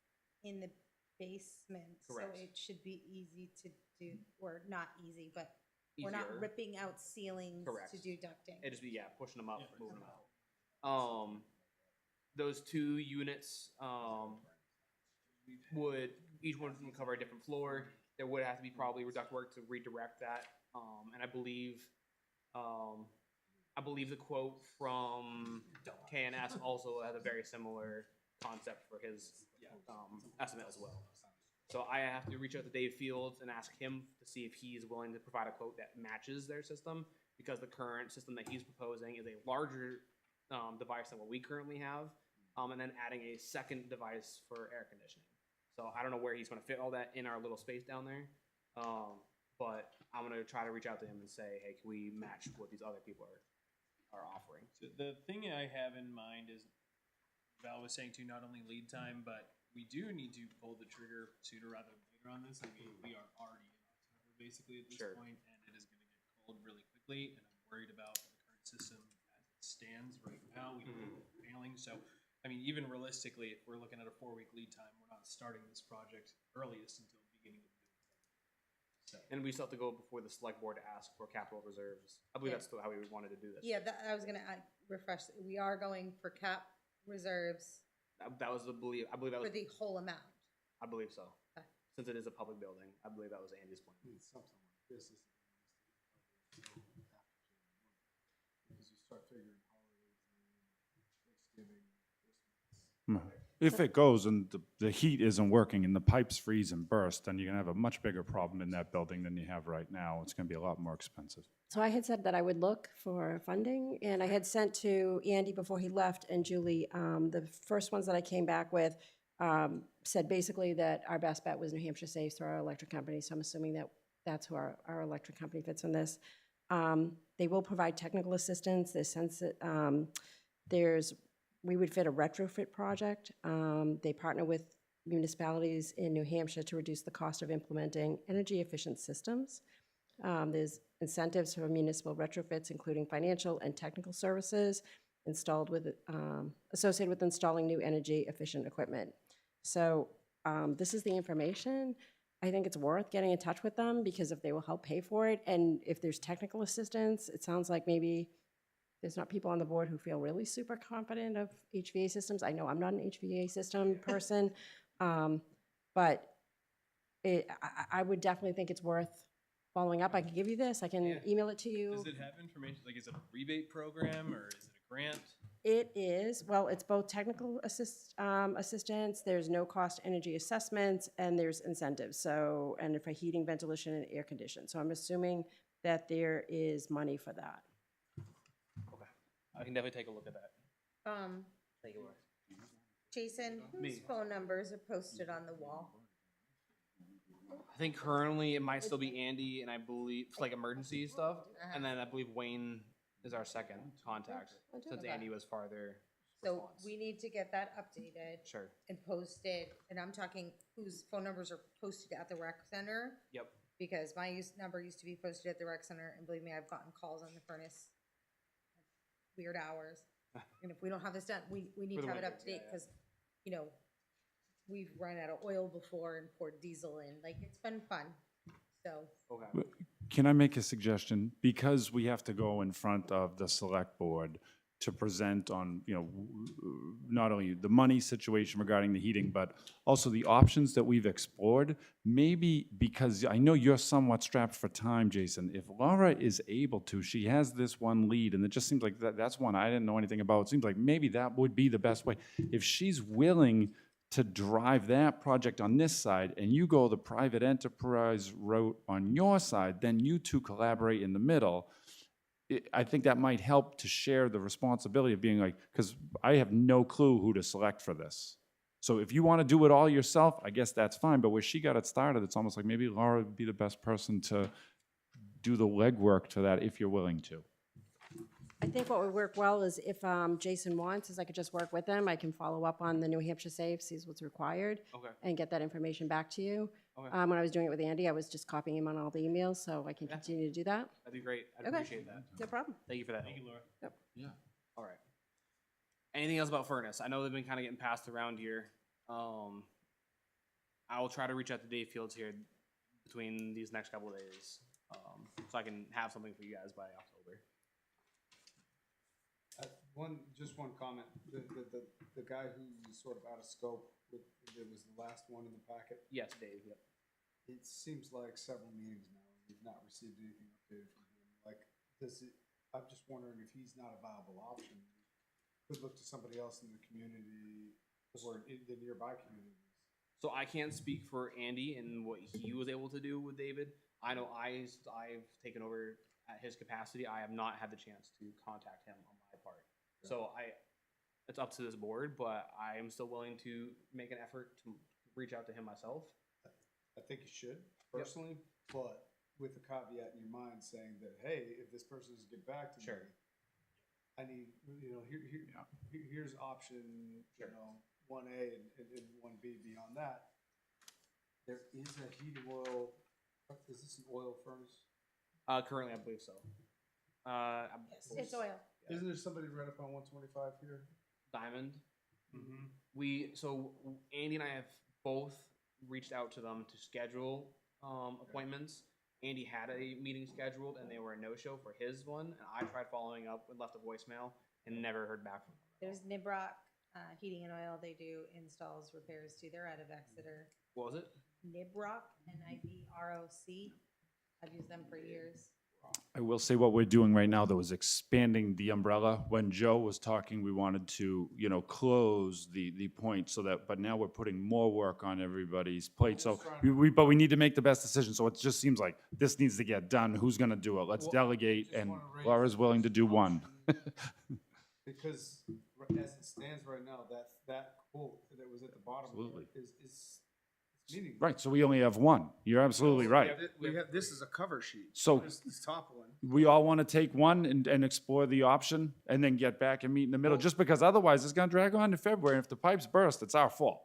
in the basement, Correct. so it should be easy to do, or not easy, but we're not Easier. ripping out ceilings Correct. to do ducting. It'd just be pushing them up, moving them out. Those 2 units would each one of them cover a different floor. There would have to be probably duct work to redirect that. And I believe the quote from KNS also has a very similar concept for his estimate as well. So I have to reach out to Dave Fields and ask him to see if he's willing to provide a quote that matches their system, because the current system that he's proposing is a larger device than what we currently have, and then adding a second device for air conditioning. So I don't know where he's going to fit all that in our little space down there, but I'm going to try to reach out to him and say, hey, can we match what these other people are offering? So the thing I have in mind is, Val was saying too, not only lead time, but we do need to pull the trigger sooner rather than later on this. I mean, we are already in October basically at this point, and it is going to get cold really quickly, and I'm worried about the current system as it stands right now. We know it's failing. So, I mean, even realistically, if we're looking at a 4-week lead time, we're not starting this project earliest until the beginning of June. So. And we still have to go before the select board to ask for capital reserves. I believe that's how we wanted to do this. Yeah, I was gonna refresh. We are going for cap reserves That was the belief. I believe that for was. the whole amount. I believe so. Okay. Since it is a public building, I believe that was Andy's point. It's something like this is because you start figuring holidays in, Thanksgiving, Christmas. If it goes and the heat isn't working and the pipes freeze and burst, then you're gonna have a much bigger problem in that building than you have right now. It's gonna be a lot more expensive. So I had said that I would look for funding, and I had sent to Andy before he left and Julie, the first ones that I came back with said basically that our best bet was New Hampshire Safe through our electric company, so I'm assuming that that's who our electric company fits in this. They will provide technical assistance. We would fit a retrofit project. They partner with municipalities in New Hampshire to reduce the cost of implementing energy-efficient systems. There's incentives for municipal retrofits, including financial and technical services associated with installing new energy-efficient equipment. So this is the information. I think it's worth getting in touch with them, because if they will help pay for it, and if there's technical assistance, it sounds like maybe there's not people on the board who feel really super confident of HVA systems. I know I'm not an HVA system person, but I would definitely think it's worth following up. I can give you this. I can email it to you. Does it have information? Like, is it a rebate program or is it a grant? It is, well, it's both technical assistance, there's no-cost energy assessments, and there's incentives. So, and for heating, ventilation, and air conditioning. So I'm assuming that there is money for that. I can definitely take a look at that. Take a look. Jason, whose phone numbers are posted on the wall? I think currently it might still be Andy, and I believe it's like emergency stuff, and then I believe Wayne is our second contact since Okay. Andy was farther. So response. we need to get that updated Sure. and posted, and I'm talking whose phone numbers are posted at the rec center, Yep. because my number used to be posted at the rec center, and believe me, I've gotten calls on the furnace. Weird hours. And if we don't have this done, we need For to the have it up winter, to date, yeah. because, you know, we've run out of oil before and poured diesel in, like, it's been fun, so. Okay. Can I make a suggestion? Because we have to go in front of the select board to present on, not only the money situation regarding the heating, but also the options that we've explored. Maybe, because I know you're somewhat strapped for time, Jason, if Laura is able to, she has this one lead, and it just seems like that's one I didn't know anything about. It seems like maybe that would be the best way. If she's willing to drive that project on this side, and you go the private enterprise route on your side, then you two collaborate in the middle. I think that might help to share the responsibility of being like, because I have no clue who to select for this. So if you want to do it all yourself, I guess that's fine, but where she got it started, it's almost like maybe Laura would be the best person to do the legwork to that if you're willing to. I think what would work well is if Jason wants, is I could just work with him. I can follow up on the New Hampshire Safe, sees what's required, Okay. and get that information back to you. Okay. When I was doing it with Andy, I was just copying him on all the emails, so I can Yeah. continue to do that. That'd be great. I'd Okay. appreciate that. No problem. Thank you for that. Thank you, Laura. Yeah. All right. Anything else about furnace? I know they've been kind of getting passed around here. I will try to reach out to Dave Fields here between these next couple of days, so I can have something for you guys by October. Just one comment, the guy who's sort of out of scope, that was the last one in the packet, Yes, Dave. Yep. it seems like several meetings now, we've not received anything updated from him, like, I'm just wondering if he's not a viable option. Could look to somebody else in the community, or in the nearby communities. So I can't speak for Andy and what he was able to do with David. I know I've taken over at his capacity. I have not had the chance to contact him on my part. So it's up to this board, but I am still willing to make an effort to reach out to him myself. I think you should, personally, but with the caveat in your mind saying that, hey, if this person doesn't get back to me, Sure. I need, here's option, Sure. 1A and 1B. Beyond that, there is a heating oil, is this an oil furnace? Currently, I believe so. It's oil. Isn't there somebody right up on 125 here? Diamond. Mm-hmm. So Andy and I have both reached out to them to schedule appointments. Andy had a meeting scheduled and they were a no-show for his one, and I tried following up and left a voicemail and never heard back from them. There's Nibrock Heating and Oil, they do installs, repairs too, they're out of Exeter. What was it? Nibrock, Nibroc, I've used them for years. I will say what we're doing right now, though, is expanding the umbrella. When Joe was talking, we wanted to, close the point so that, but now we're putting more work on everybody's plate. So but we need to make the best decision. So it just seems like this needs to get done. Who's going to do it? Let's delegate, and Laura's willing to do one. Because as it stands right now, that quote that was at the bottom Absolutely. is meaningless. Right, so we only have one. You're absolutely right. We have, this is a cover sheet. So- This top one. We all want to take one and explore the option and then get back and meet in the middle, just because otherwise it's going to drag on to February. And if the pipes burst, it's our fault,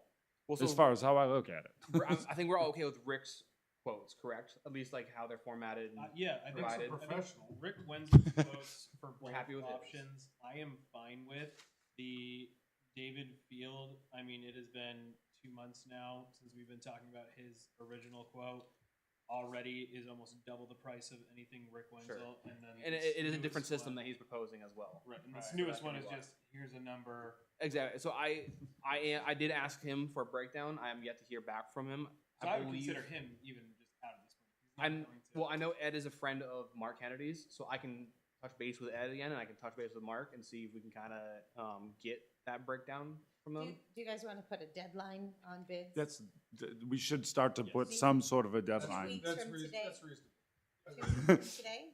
Well, as far as how I look at it. I think we're all okay with Rick's quotes, correct? At least like how they're formatted. And Yeah, I think provided. so. Professional. Rick Wenzel's quotes for We're both happy with it. options. I am fine with the David Field. I mean, it has been 2 months now since we've been talking about his original quote. Already is almost double the price of anything Rick Wenzel, Sure. and then And this it is a different newest system one- that he's proposing as well. Right, and this Right, newest so one that is can be just here's a number. Exactly. So I did ask him for a breakdown. I am yet to hear back from him. So I would consider him even just out of this one. He's not I'm going to- well. I know Ed is a friend of Mark Kennedy's, so I can touch base with Ed again, and I can touch base with Mark and see if we can kind of get that breakdown from them. Do you guys want to put a deadline on bids? We should start to put some sort of a deadline. Weeks from today. That's reasonable. 2 weeks from today?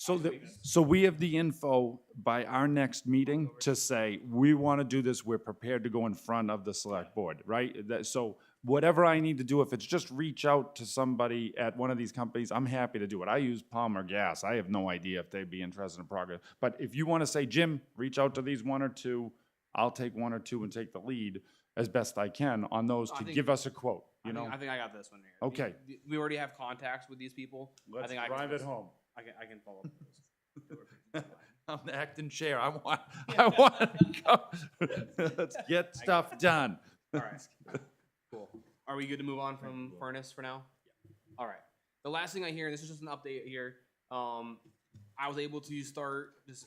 So we have the info by our next meeting to say, we want to do this, we're prepared to go in front of the select board, right? So whatever I need to do, if it's just reach out to somebody at one of these companies, I'm happy to do it. I use Palmer Gas. I have no idea if they'd be interested in progress. But if you want to say, Jim, reach out to these one or two, I'll take one or two and take the lead as best I can on those I to think- give us a quote, I you know? think I got this one here. Okay. We already have contacts with these people. I Let's think I drive can, it home. I can follow up with those. I'm the acting chair. I want to go. Let's get stuff done. All right. Cool. Are we good to move on from furnace for now? Yeah. All right. The last thing I hear, and this is just an update here, I was able to start just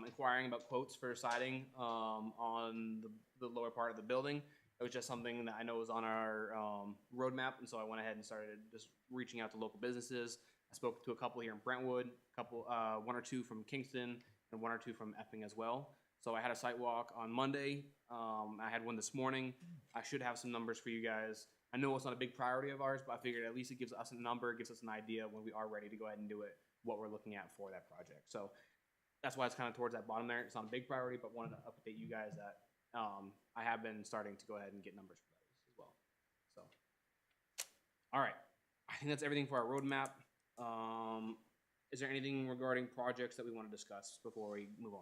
inquiring about quotes for siding on the lower part of the building. It was just something that I know was on our roadmap, and so I went ahead and started just reaching out to local businesses. I spoke to a couple here in Brentwood, one or two from Kingston, and one or two from Epping as well. So I had a site walk on Monday. I had one this morning. I should have some numbers for you guys. I know it's not a big priority of ours, but I figured at least it gives us a number, gives us an idea when we are ready to go ahead and do it, what we're looking at for that project. So that's why it's kind of towards that bottom there. It's not a big priority, but wanted to update you guys that I have been starting to go ahead and get numbers for those as well. So, all right. I think that's everything for our roadmap. Is there anything regarding projects that we want to discuss before we move on?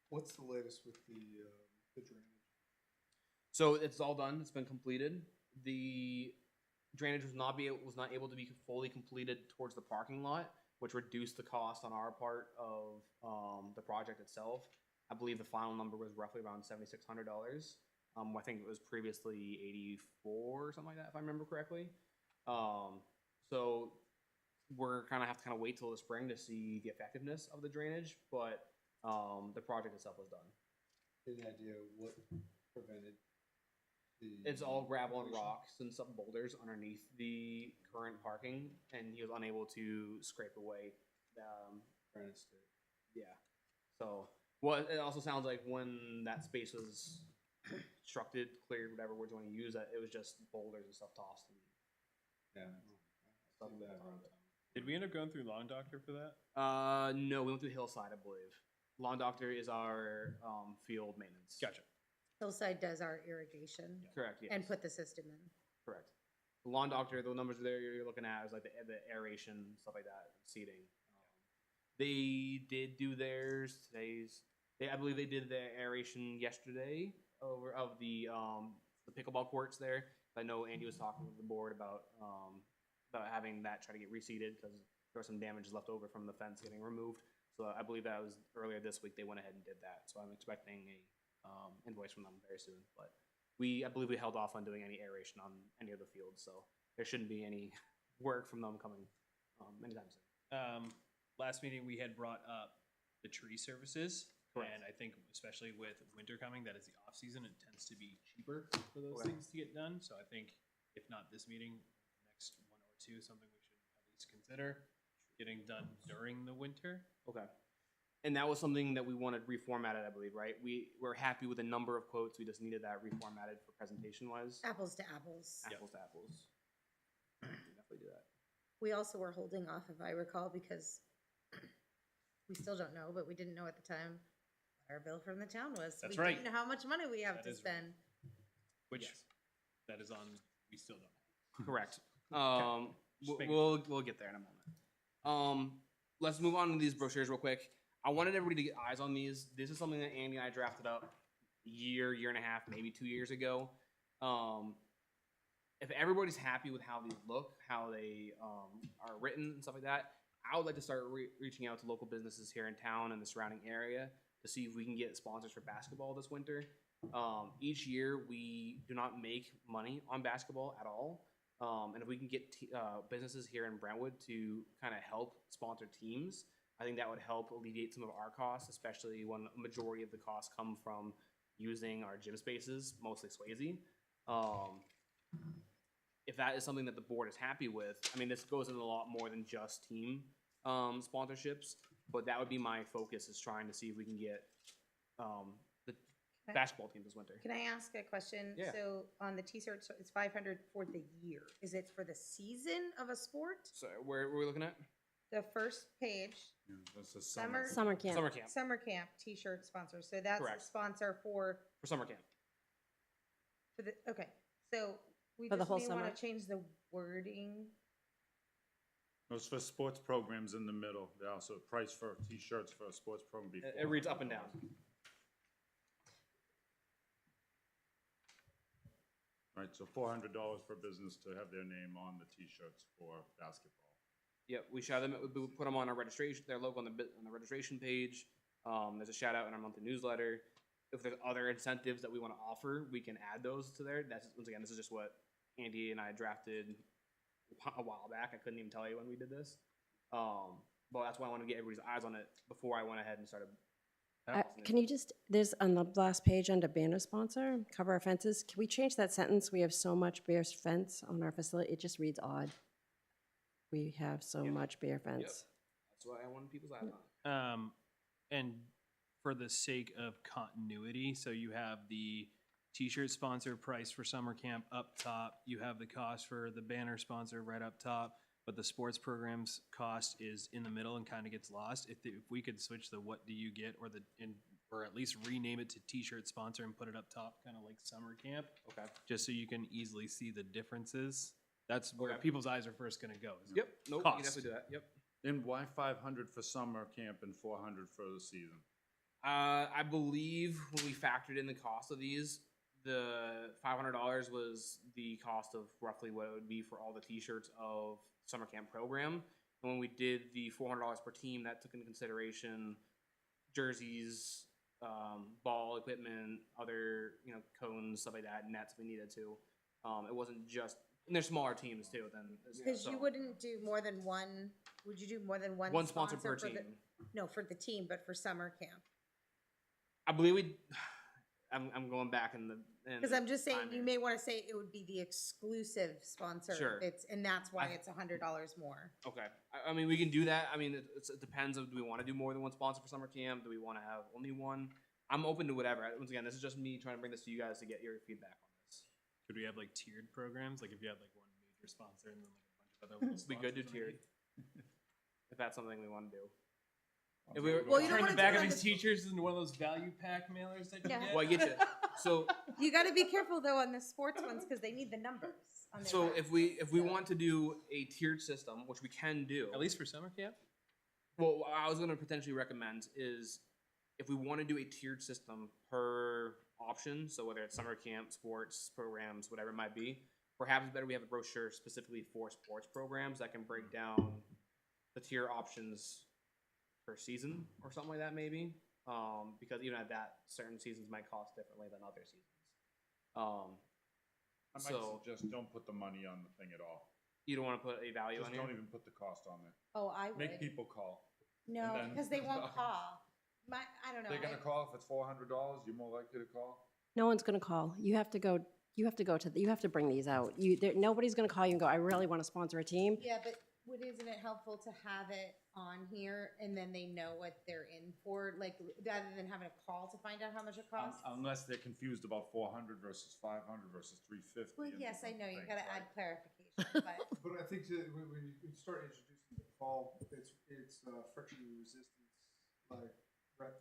What's the latest with the drainage? So it's all done. It's been completed. The drainage was not able to be fully completed towards the parking lot, which reduced the cost on our part of the project itself. I believe the final number was roughly around $7,600. I think it was previously 84 or something like that, if I remember correctly. So we're have to wait till the spring to see the effectiveness of the drainage, but the project itself was done. Any idea what prevented the? It's all gravel and rocks and some boulders underneath the current parking, and he was unable to scrape away. Yeah. So, well, it also sounds like when that space was constructed, cleared, whatever words you want to use, that it was just boulders and stuff tossed. And Yeah. stuff like that. Did we end up going through Lawn Doctor for that? No, we went through Hillside, I believe. Lawn Doctor is our field maintenance. Gotcha. Hillside does our irrigation Correct. Yes. and put the system in. Correct. The Lawn Doctor, the numbers there you're looking at is like the aeration, stuff like that, seeding. They did do theirs. I believe they did the aeration yesterday of the pickleball courts there. I know Andy was talking with the board about having that try to get reseeded because there was some damage left over from the fence getting removed. So I believe that was earlier this week. They went ahead and did that. So I'm expecting a invoice from them very soon. But I believe we held off on doing any aeration on any of the fields, so there shouldn't be any work from them coming anytime soon. Last meeting we had brought up the tree services, Correct. and I think especially with winter coming, that is the off season. It tends to be cheaper for those Okay. things to get done. So I think if not this meeting, next one or two, something we should at least consider getting done during the winter. Okay. And that was something that we wanted reformatted, I believe, right? We're happy with the number of quotes. We just needed that reformatted for presentation-wise. Apples to apples. Apples to apples. We can definitely do that. We also were holding off, if I recall, because we still don't know, but we didn't know at the time what our bill from the town was. That's We right. didn't know how much money we have That to is spend. Which Yes. that is on. We still don't have. Correct. Just making We'll get there in a moment. Let's move on to these brochures real quick. I wanted everybody to get eyes on these. This is something that Andy and I drafted up a year and a half, maybe 2 years ago. If everybody's happy with how these look, how they are written and stuff like that, I would like to start reaching out to local businesses here in town and the surrounding area to see if we can get sponsors for basketball this winter. Each year, we do not make money on basketball at all. And if we can get businesses here in Brentwood to kind of help sponsor teams, I think that would help alleviate some of our costs, especially when a majority of the costs come from using our gym spaces, mostly Swayze. If that is something that the board is happy with, I mean, this goes into a lot more than just team sponsorships, but that would be my focus, is trying to see if we can get basketball team this winter. Can I ask a question? Yeah. So on the t-shirts, it's 500 for the year. Is it for the season of a sport? So where were we looking at? The first page, Yeah, that's a Summer- Summer camp. Summer camp. summer camp t-shirt sponsor. So that's Correct. a sponsor for For summer camp. the, okay. So we For the just whole may want summer? to change the wording. It's for sports programs in the middle. They also price for T-shirts for a sports program before. It reads up and down. Right, so $400 for business to have their name on the T-shirts for basketball. Yep, we shout them. We put them on our registration. Their logo on the registration page. There's a shout out in our monthly newsletter. If there's other incentives that we want to offer, we can add those to there. That's once again, this is just what Andy and I drafted a while back. I couldn't even tell you when we did this. But that's why I want to get everybody's eyes on it before I went ahead and started. Can you just, there's on the last page under banner sponsor, cover our fences, can we change that sentence? We have so much bear fence on our facility, it just reads odd. We have so Yep. much bear fence. That's why I wanted people's eyes on it. And for the sake of continuity, so you have the t-shirt sponsor price for summer camp up top, you have the cost for the banner sponsor right up top, but the sports programs cost is in the middle and kind of gets lost. If we could switch the what do you get or at least rename it to t-shirt sponsor and put it up top, kind of like summer camp, Okay. just so you can easily see the differences. That's where Okay. people's eyes are first going to go. is Yep. Nope. We can Cost. definitely do that. Yep. And why 500 for summer camp and 400 for the season? I believe when we factored in the cost of these, the $500 was the cost of roughly what it would be for all the T-shirts of summer camp program. And when we did the $400 per team, that took into consideration jerseys, ball equipment, other cones, stuff like that, nets if we needed to. It wasn't just, and they're smaller teams too. Then Because you wouldn't do more than one, would you do more than one? one sponsor per for team. No, for the team, but for summer camp. I believe we. I'm going back in the. Because I'm just saying, time you here. may want to say it would be the exclusive sponsor. Sure. And that's why I- it's $100 more. Okay. I mean, we can do that. I mean, it depends of do we want to do more than one sponsor for summer camp? Do we want to have only one? I'm open to whatever. Once again, this is just me trying to bring this to you guys to get your feedback on this. Could we have like tiered programs? Like if you had like one major sponsor and then like a bunch of other little We could do sponsors tiered. underneath? If that's something we want to do. I'll If we take were, it Well, over. you don't Turn wanna the back do of it on these the- teachers into one of those value pack mailers that you Yeah. get. well, I get you. So, You got to be careful though on the sports ones because they need the numbers. On their so back. if we want to do a tiered system, which we can do, At least for summer camp. well, what I was going to potentially recommend is if we want to do a tiered system per option, so whether it's summer camp, sports programs, whatever it might be, perhaps it's better we have a brochure specifically for sports programs that can break down the tier options per season or something like that, maybe. Because even at that, certain seasons might cost differently than other seasons. I might So- suggest don't put the money on the thing at all. You don't want to put a value Just on here. don't even put the cost on there. Oh, I would. Make people call. No, and then- because they won't call. I don't know. They're gonna call if it's $400, you're more likely to call? No one's gonna call, you have to bring these out. Nobody's gonna call you and go, I really wanna sponsor a team. Yeah, but isn't it helpful to have it on here and then they know what they're in for? Like, rather than having a call to find out how much it costs? Unless they're confused about 400 versus 500 versus 350. Well, and yes, I know, you things, gotta right? add clarification, but. But I think that when you start introducing the fall, it's friction resistance, like, right?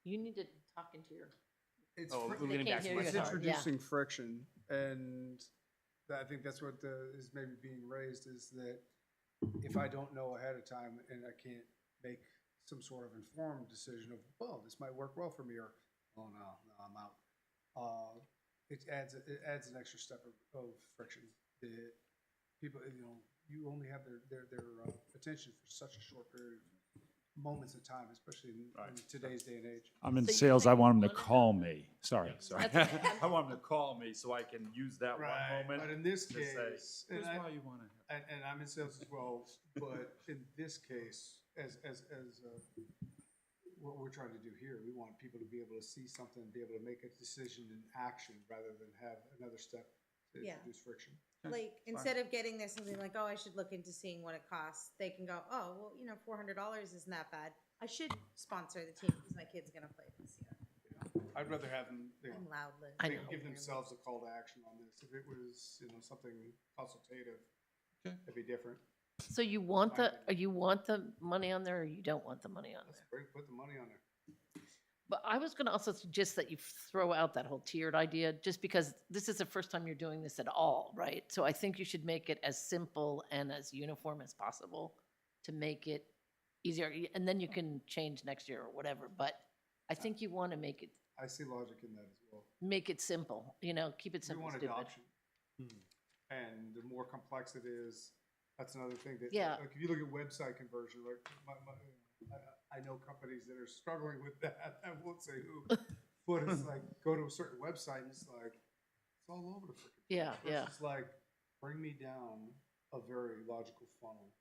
You need to talk into your. It's Oh, fric- we're They getting can't back to hear my you it's as hard, yeah. introducing friction, and I think that's what is maybe being raised, is that if I don't know ahead of time and I can't make some sort of informed decision of, well, this might work well for me, or, oh, no, I'm out. It adds an extra step of friction that people, you only have their attention for such a short period of moments of time, especially in today's day and age. I'm in So you're sales, I saying want them to one of call me. Sorry. That's okay. I want them to call me so I can use that one But moment in this to say, case, here's why you want to have. and I'm in sales as well, but in this case, as what we're trying to do here, we want people to be able to see something, be able to make a decision in action rather than have another step to Yeah. introduce friction. Like, instead of getting there something like, oh, I should look into seeing what it costs, they can go, oh, well, $400 isn't that bad. I should sponsor the team because my kid's gonna play this year. I I'd rather have them, you know, I'm loudly. I they know. give themselves a call to action on this. If it was, you know, something consultative, Okay. it'd be different. So you want the money on there, or you don't want the money on Let's there? put the money on there. But I was gonna also suggest that you throw out that whole tiered idea, just because this is the first time you're doing this at all, right? So I think you should make it as simple and as uniform as possible to make it easier, and then you can change next year or whatever, but I think you wanna make I see logic in that as well. it simple, keep it We simple, want stupid. adoption. And the more complex it is, that's another thing that, Yeah. like, if you look at website conversion, like, I know companies that are struggling with that, I won't say who, but it's like, go to a certain website and it's like, it's all over the freaking. Yeah, yeah. It's like, bring me down a very logical funnel,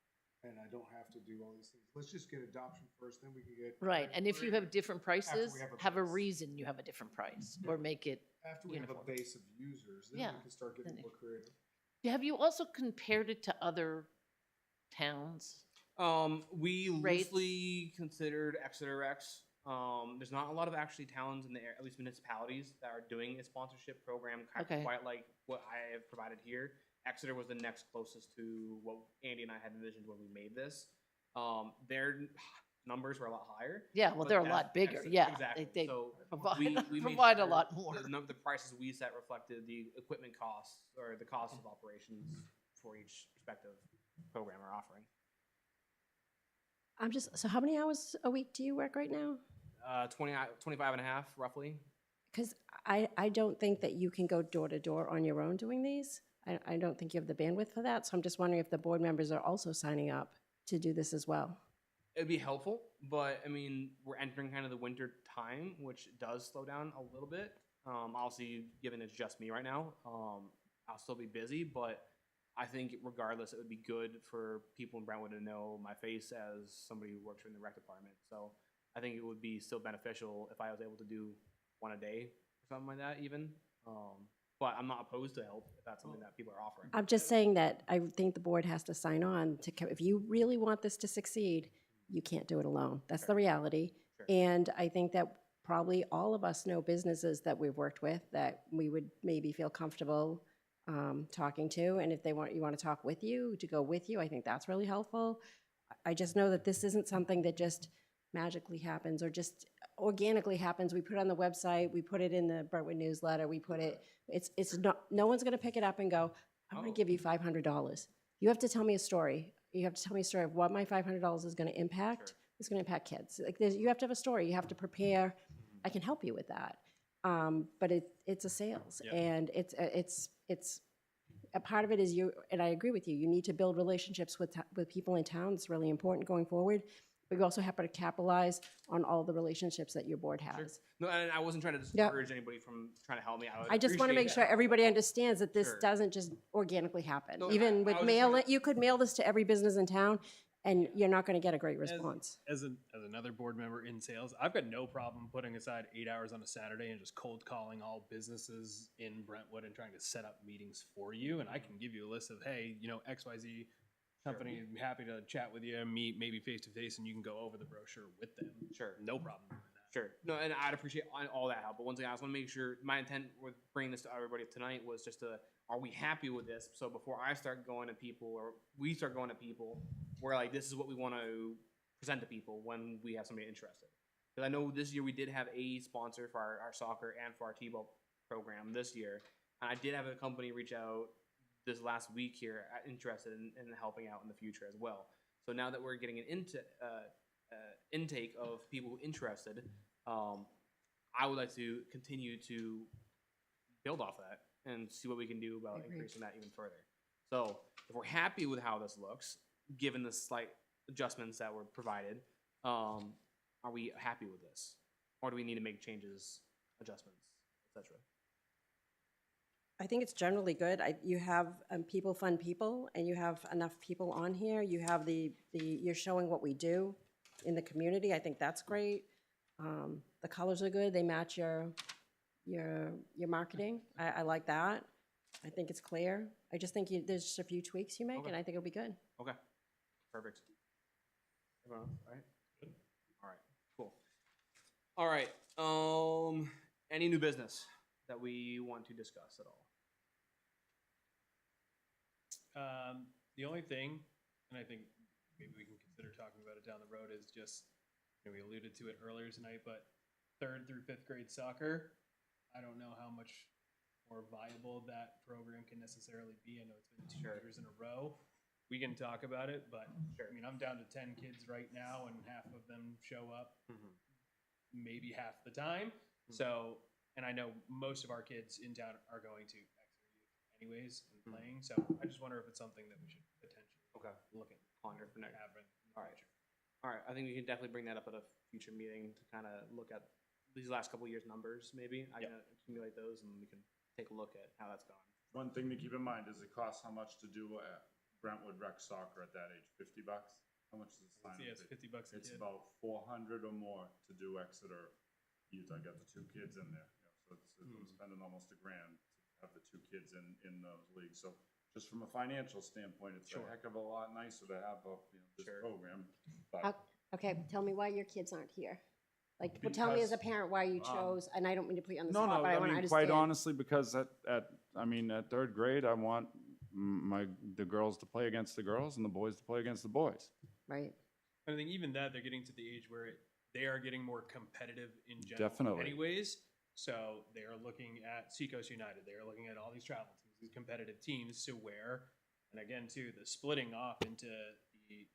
and I don't have to do all these things. Let's just get adoption first, then we can get. Right, and if you have different prices, we have a have a price. reason you have a different price, or make it. After we have uniform. a base of users, then Yeah, we can start getting then more creative. Have you also compared it to other towns? We Rates? loosely considered Exeter X. There's not a lot of actually towns in the area, at least municipalities, that are doing a sponsorship program Okay. quite like what I have provided here. Exeter was the next closest to what Andy and I had envisioned when we made this. Their numbers were a lot higher. Yeah, well, but they're a that's lot bigger, Exeter- yeah. Exactly. They So provide, we made provide a sure lot more. The prices we set reflected the equipment costs or the cost of operations for each respective program or offering. so how many hours a week do you work right now? 25 and a half, roughly. Because I don't think that you can go door to door on your own doing these. I don't think you have the bandwidth for that. So I'm just wondering if the board members are also signing up to do this as well. It'd be helpful, but I mean, we're entering kind of the winter time, which does slow down a little bit. Obviously, given it's just me right now, I'll still be busy, but I think regardless, it would be good for people in Brentwood to know my face as somebody who works in the rec department. So I think it would be still beneficial if I was able to do one a day or something like that even. But I'm not opposed to help if that's something that people are offering. I'm just saying that I think the board has to sign on to, if you really want this to succeed, you can't do it alone. That's the reality. Sure. And I think that probably all of us know businesses that we've worked with that we would maybe feel comfortable talking to. And if you want to talk with you, to go with you, I think that's really helpful. I just know that this isn't something that just magically happens or just organically happens. We put it on the website, we put it in the Brentwood newsletter, it's not, no one's gonna pick it up and go, I'm gonna give you $500. You have to tell me a story. You have to tell me a story of what my $500 is gonna impact. Sure. It's gonna impact kids. Like, you have to have a story, you have to prepare. I can help you with that. But it's a sales, Yeah. and it's a part of it is and I agree with you, you need to build relationships with people in town. It's really important going forward. But you also have to capitalize on all the relationships that your board has. No, and I wasn't trying to Yep. discourage anybody from trying to help me. I just want to make sure everybody understands that this Sure. doesn't just organically happen. No, Even I with was just mail, gonna- you could mail this to every business in town, and you're not going to get a great response. As another board member in sales, I've got no problem putting aside 8 hours on a Saturday and just cold calling all businesses in Brentwood and trying to set up meetings for you. And I can give you a list of, hey, XYZ company, I'm happy to chat with you, meet maybe face to face, and you can go over the brochure with them. Sure. No problem doing that. Sure. No, and I'd appreciate all that help. But once again, I just want to make sure my intent with bringing this to everybody tonight was just are we happy with this? So before I start going to people or we start going to people, we're like, this is what we want to present to people when we have somebody interested. Because I know this year we did have a sponsor for our soccer and for our T-ball program this year. And I did have a company reach out this last week here interested in helping out in the future as well. So now that we're getting an intake of people interested, I would like to continue to build off that and see what we can do about Agreed. increasing that even further. So if we're happy with how this looks, given the slight adjustments that were provided, are we happy with this? Or do we need to make changes, adjustments, etc.? I think it's generally good. You have people fund people, and you have enough people on here. You have you're showing what we do in the community. I think that's great. The colors are good. They match your marketing. I like that. I think it's clear. I just think there's just a few tweaks you make, Okay. and I think it'll be good. Okay, perfect. Everyone else, all right? Good. All right, cool. All right, Any new business that we want to discuss at all? The only thing, and I think maybe we can consider talking about it down the road, is just, we alluded to it earlier tonight, but 3rd through 5th grade soccer, I don't know how much more viable that program can necessarily be. I know it's been 2 years in a row. We can talk about it, but I mean, I'm down to 10 kids right now, and half of them show up maybe half the time. So, and I know most of our kids in town are going to Exeter Youth anyways and playing. So I just wonder if it's something that we should potentially look at, Ponder for next. having. All right. All right, I think we can definitely bring that up at a future meeting to kind of look at these last couple of years' numbers, maybe. I can accumulate those, and we can take a look at how that's gone. One thing to keep in mind is it costs how much to do Brentwood rec soccer at that age? $50? How much is the sign? Yeah, it's $50 a It's kid. about 400 or more to do Exeter Youth. I got the 2 kids in there, so I'm spending almost $1,000 to have the 2 kids in those leagues. So just from a financial standpoint, it's a heck of a lot nicer to have this program. But Okay, tell me why your kids aren't here. Like, well, tell me as a parent why you chose, and I don't mean to put you on the spot, but I want to understand. quite honestly, because at 3rd grade, I want the girls to play against the girls and the boys to play against the boys. Right. I think even that, they're getting to the age where they are getting more competitive in general. Definitely. Anyways, so they are looking at Seacoast United. They are looking at all these travel teams, these competitive teams, to where, and again, too, the splitting off into the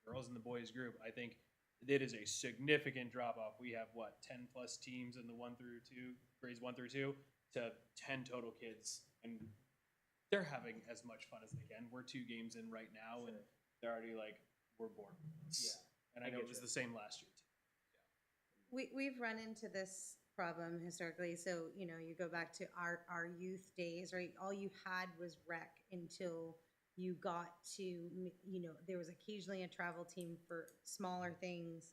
girls and the boys group, I think it is a significant drop off. We have 10 plus teams in the 1 through 2, grades 1 through 2, to 10 total kids, and they're having as much fun as they can. We're 2 games in right now, and they're already like, we're bored. And I know it was the same last year too. We've run into this problem historically. So, you go back to our youth days, right? All you had was rec until you got to, there was occasionally a travel team for smaller things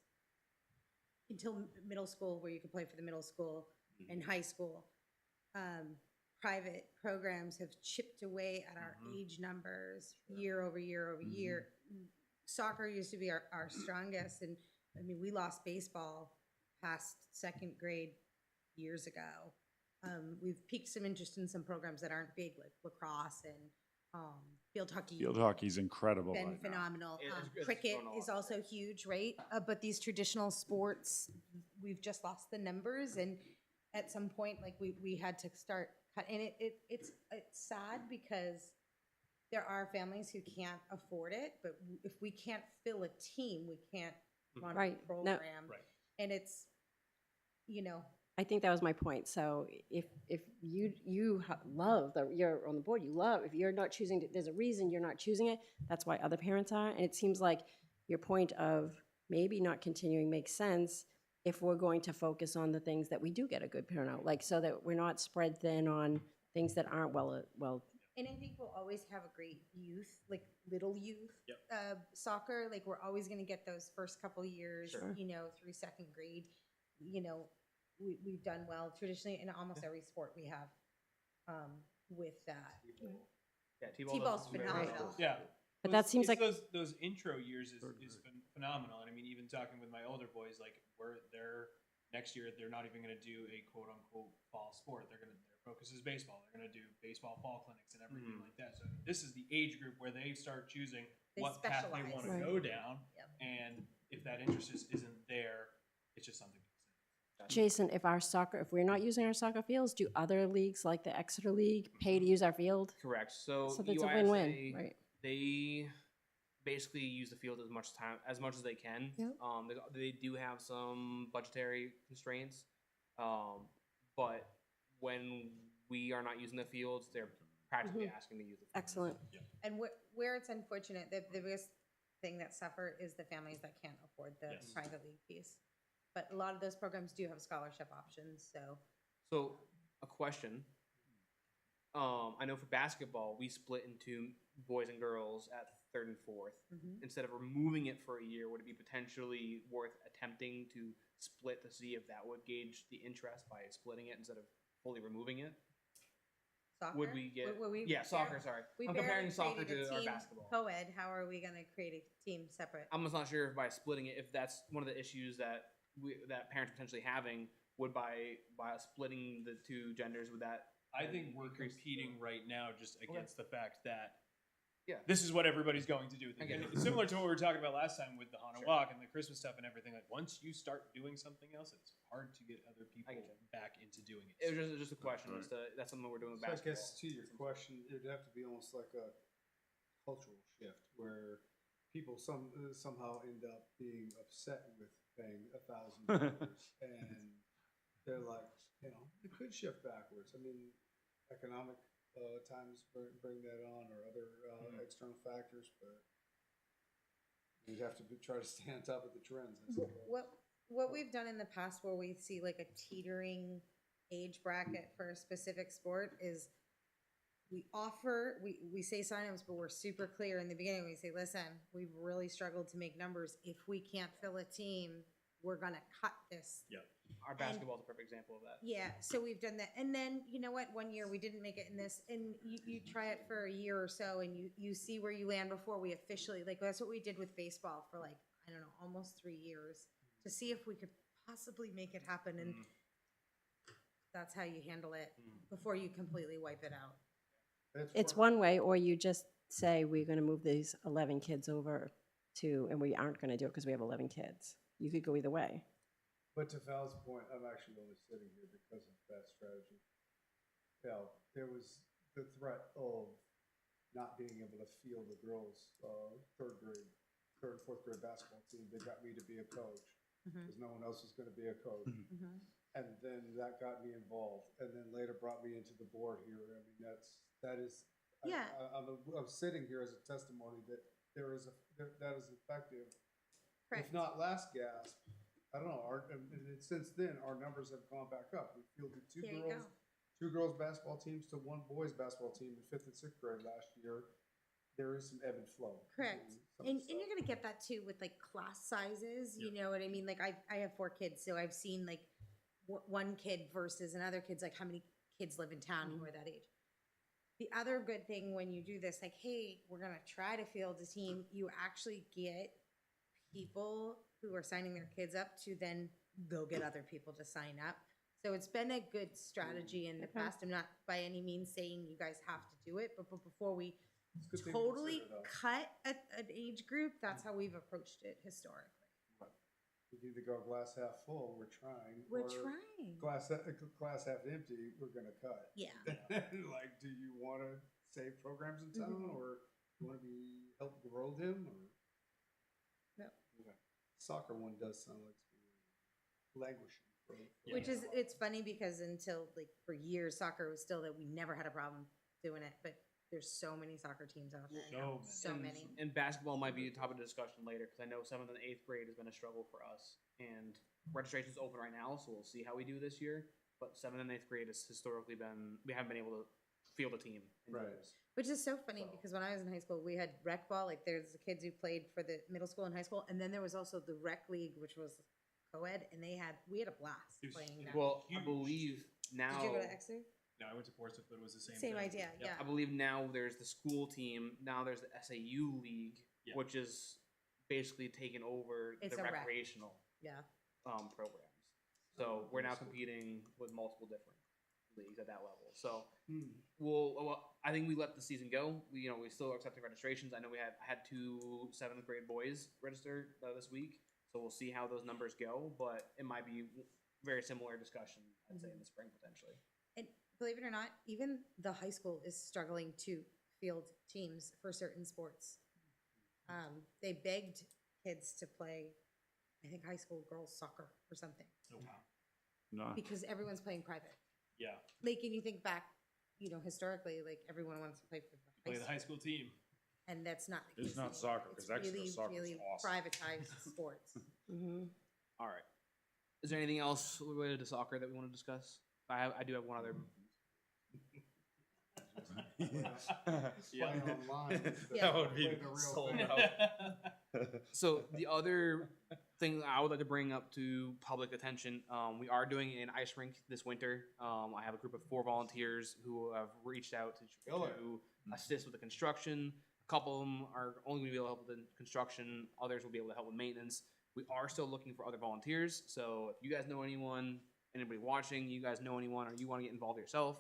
until middle school, where you could play for the middle school and high school. Private programs have chipped away at our age numbers year over year over year. Soccer used to be our strongest, and I mean, we lost baseball past 2nd grade years ago. We've piqued some interest in some programs that aren't big, like lacrosse and field hockey. Field hockey's incredible. Been right now. phenomenal. It's Cricket going is on. also huge, right? But these traditional sports, we've just lost the numbers, and at some point, like we had to start cut. And it's sad because there are families who can't afford it, but if we can't fill a team, we can't run Right. a No. program. Right. And it's, I think that was my point. So if you love that you're on the board, if you're not choosing, there's a reason you're not choosing it. That's why other parents are. And it seems like your point of maybe not continuing makes sense if we're going to focus on the things that we do get a good turnout, like so that we're not spread thin on things that aren't well. and I think we'll always have a great youth, like little youth soccer. Like we're always going to get those first couple years, Sure. Through 2nd grade. We've done well traditionally in almost every sport we have with that. Yeah, T-ball's phenomenal. Yeah. But that seems like- those intro years is phenomenal. And I mean, even talking with my older boys, like next year, they're not even going to do a quote unquote fall sport. Their focus is baseball. They're going to do baseball fall clinics and everything like that. So this is the age group where they start choosing They what path they specialize. want to Right. go down. Yep. And if that interest isn't there, it's just something to consider. Jason, if we're not using our soccer fields, do other leagues like the Exeter League pay to use our field? Correct. So So that's a UISA, win-win, right? They basically use the field as much as they can. Yep. They do have some budgetary constraints, but when we are not using the fields, they're practically asking to use the field. Excellent. And where it's unfortunate, the biggest thing that suffer is the families that can't afford the Yes. private league piece. But a lot of those programs do have scholarship options, so. So, a question. I know for basketball, we split into boys and girls at 3rd and 4th. Instead of removing it for a year, would it be potentially worth attempting to split to see if that would gauge the interest by splitting it instead of fully removing it? Soccer? Would we get? We Yeah, soccer. Sorry, We I'm barely comparing soccer created a to our team basketball. co-ed, how are we gonna create a team separate? I'm just not sure if by splitting it, if that's one of the issues that parents potentially having Would by splitting the two genders, would that? I think we're increase competing right now just against the fact that Yeah. this is what everybody's going to do. I get it. Similar to what we were talking about last time with the Hana Sure. Walk and the Christmas stuff and everything. Like once you start doing something else, it's hard to get other people get you. back into doing it. It was just a question. That's something we're doing with So I basketball. guess to your question, it'd have to be almost like a cultural shift where people somehow end up being upset with paying $1,000 and they're like, it could shift backwards. I mean, economic times bring that on, or other external factors, but you'd have to try to stay on top of the trends. I suppose. What we've done in the past where we see like a teetering age bracket for a specific sport is we say signups, but we're super clear in the beginning. We say, listen, we've really struggled to make numbers. If we can't fill a team, we're gonna cut this. Yeah. Our basketball is a perfect example of that. Yeah, so we've done that. And then, you know what, one year we didn't make it in this, and you try it for a year or so, and you see where you land before we officially, like, that's what we did with baseball for like, I don't know, almost 3 years, to see if we could possibly make it happen, and that's how you handle it before you completely wipe it out. It's one way, or you just say, we're gonna move these 11 kids over to, and we aren't gonna do it because we have 11 kids. You could go either way. But to Val's point, I'm actually only sitting here because of that strategy. There was the threat of not being able to field the girls' third and fourth grade basketball team. They got me to be a coach because no one else was going to be a coach. And then that got me involved, and then later brought me into the board here. I mean, that is. Yeah. I'm sitting here as a testimony that that is effective. Correct. If not last gasp, I don't know. And since then, our numbers have gone back up. We fielded There you go. two girls basketball teams to one boys basketball team in 5th and 6th grade last year. There is some ebb and flow. Correct. And you're gonna get that too with like class sizes. You know what I mean? Like I have 4 kids, so I've seen like one kid versus another kid's like how many kids live in town who are that age. The other good thing when you do this, like, hey, we're gonna try to field a team, you actually get people who are signing their kids up to then go get other people to sign up. So it's been a good strategy in the past. I'm not by any means saying you guys have to do it, but before we totally cut an age group, that's how we've approached it historically. We can either go glass half full, we're trying. We're or trying. Glass half empty, we're gonna cut. Yeah. Like, do you want to save programs in town, or you want to help grow them, or? Yep. Okay. Soccer one does sound like it's languishing. Which is, it's funny because until like for years, soccer was still that we never had a problem doing it, but there's so many soccer teams out there now. So many. And basketball might be a topic of discussion later because I know 7th and 8th grade has been a struggle for us. And registration's open right now, so we'll see how we do this year. But 7th and 8th grade has historically been, we haven't been able to field a team. In those. Which is so funny because when I was in high school, we had rec ball. Like there's the kids who played for the middle school and high school, and then there was also the rec league, which was co-ed, and we had a blast playing that. Well, I believe now. Did you go to Exeter? No, I went to Portsmouth, but it was the same Same thing. idea, yeah. I believe now there's the school team. Now there's the SAU league, which is basically taken over It's the a rec. recreational Yeah. programs. So we're now competing with multiple different leagues at that level. So I think we let the season go. We still are accepting registrations. I know I had 2 7th grade boys register this week. So we'll see how those numbers go, but it might be very similar discussion, I'd say, in the spring potentially. And believe it or not, even the high school is struggling to field teams for certain sports. They begged kids to play, I think, high school girls soccer or something. Oh, wow. No. Because everyone's playing private. Yeah. Like, and you think back, historically, like everyone wants to play for Play the high school team. and that's not the It's case not anymore. soccer, 'cause It's Exeter really, soccer's really awesome. privatized sports. All right. Is there anything else related to soccer that we want to discuss? I do have one other. Playing online. Yeah. That would be Play the real sold thing. out. So the other thing I would like to bring up to public attention, we are doing an ice rink this winter. I have a group of 4 volunteers who have reached out to assist with the construction. A couple of them are only going to be able to help with the construction. Others will be able to help with maintenance. We are still looking for other volunteers. So if you guys know anyone, anybody watching, you guys know anyone, or you want to get involved yourself,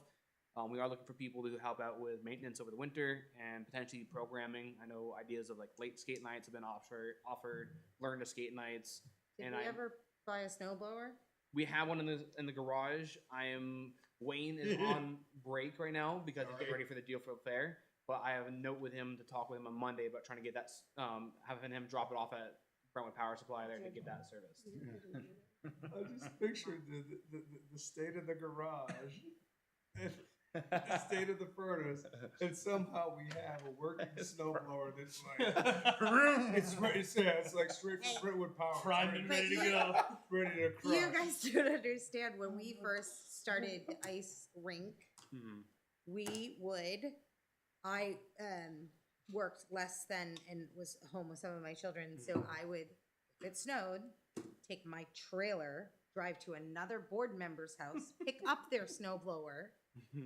we are looking for people to help out with maintenance over the winter and potentially programming. I know ideas of like late skate nights have been offered, learn to skate nights. Did And we ever buy a snowblower? we have one in the garage. Wayne is on break right now because he's getting ready for the Deerfield Fair. But I have a note with him to talk with him on Monday about trying to get that, having him drop it off at Brentwood Power Supply there to get that serviced. I just pictured the state of the garage and the state of the furnace, and somehow we have a working snowblower that's like it's like straight from Brentwood Power, Primed and ready to But go. ready to crush. You guys don't understand, when we first started the ice rink, I worked less than and was home with some of my children, so I would, if it snowed, take my trailer, drive to another board member's house, pick up their snow blower,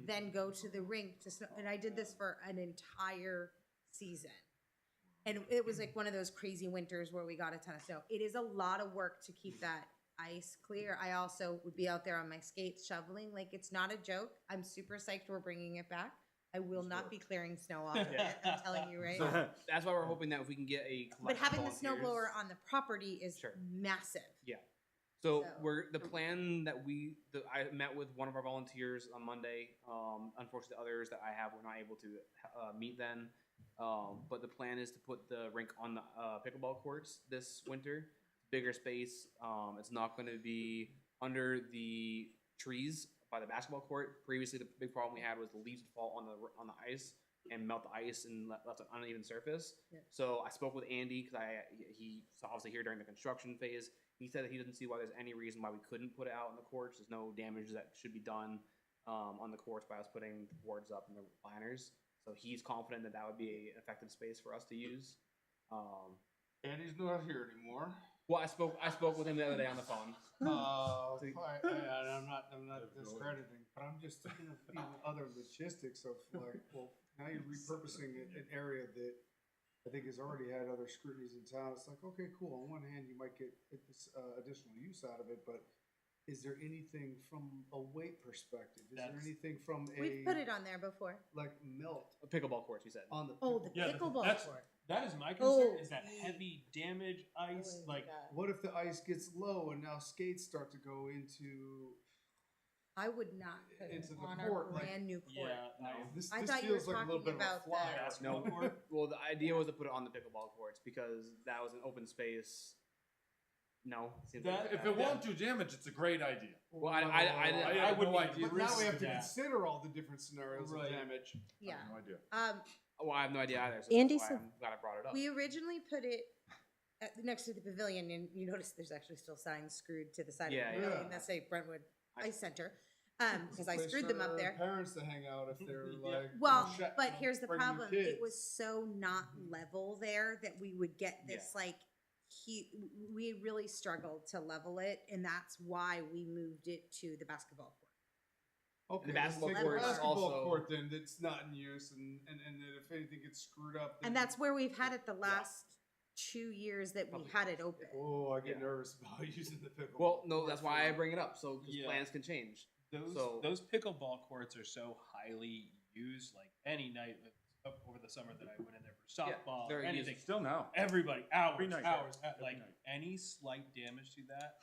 then go to the rink to snow. And I did this for an entire season. And it was like one of those crazy winters where we got a ton of snow. It is a lot of work to keep that ice clear. I also would be out there on my skates shoveling. Like, it's not a joke. I'm super psyched we're bringing it back. I will not be clearing snow off of it, I'm telling you, right? So that's why we're hoping that if we can get a But collection of having the snow volunteers- blower on the property is Sure. massive. Yeah. So So- the plan that I met with one of our volunteers on Monday. Unfortunately, the others that I have were not able to meet then. But the plan is to put the rink on the pickleball courts this winter. Bigger space. It's not going to be under the trees by the basketball court. Previously, the big problem we had was the leaves would fall on the ice and melt the ice and left an uneven surface. Yeah. So I spoke with Andy because he's obviously here during the construction phase. He said that he doesn't see why there's any reason why we couldn't put it out on the courts. There's no damage that should be done on the courts by us putting the boards up and the liners. So he's confident that that would be an effective space for us to use. And he's not here anymore. Well, I spoke with him the other day on the phone. And I'm not discrediting, but I'm just thinking of other logistics of like, well, now you're repurposing an area that I think has already had other scrutinies in town. It's like, okay, cool. On one hand, you might get this additional use out of it, but is there anything from a weight perspective? Is there anything from We've put it on there before. like melt Pickleball courts, you said. on the Oh, the Yeah, pickleball that's- court. That is my concern, Oh, is that heavy damage ice, Oh my like, God. What if the ice gets low and now skates start to go into I would not put it into the on court, our like- brand new court. yeah, no? no. This I this thought you were feels like a little talking bit of a about fly. the- Basketball No. court? Well, the idea was to put it on the pickleball courts because that was an open space. No, seems like If it won't do damage, it's a great idea. Well, I have would no need idea. But now we have to that. consider all the different scenarios Right. of damage. Yeah. I have no idea. Well, I have no idea either. So Andy that's why said- I'm glad I brought it up. We originally put it next to the pavilion, and you notice there's actually still signs screwed to the side Yeah, of the yeah. pavilion that say Brentwood I- Ice Center, because I Place screwed them for up there. Parents to hang out if they're Yeah. like. Well, shut- but here's the bringing problem. kids. It was so not level there that we would get this like we really struggled to level it, and that's why we moved it to the basketball court. Okay, The let's basketball take court the is basketball also- court then that's not in use, and that if anything gets screwed up. Then And that's where we've had it the last 2 years that we had it open. Oh, I get Yeah. nervous about using the pickleball. Well, no, court that's why I for- bring it up. So 'cause Yeah. plans can change. Those those pickleball courts are so highly used. Like any night over the summer that I went in there for softball, they're or anything, used. Still now. everybody hours, Every night. hours. Every Like night. any slight damage to that,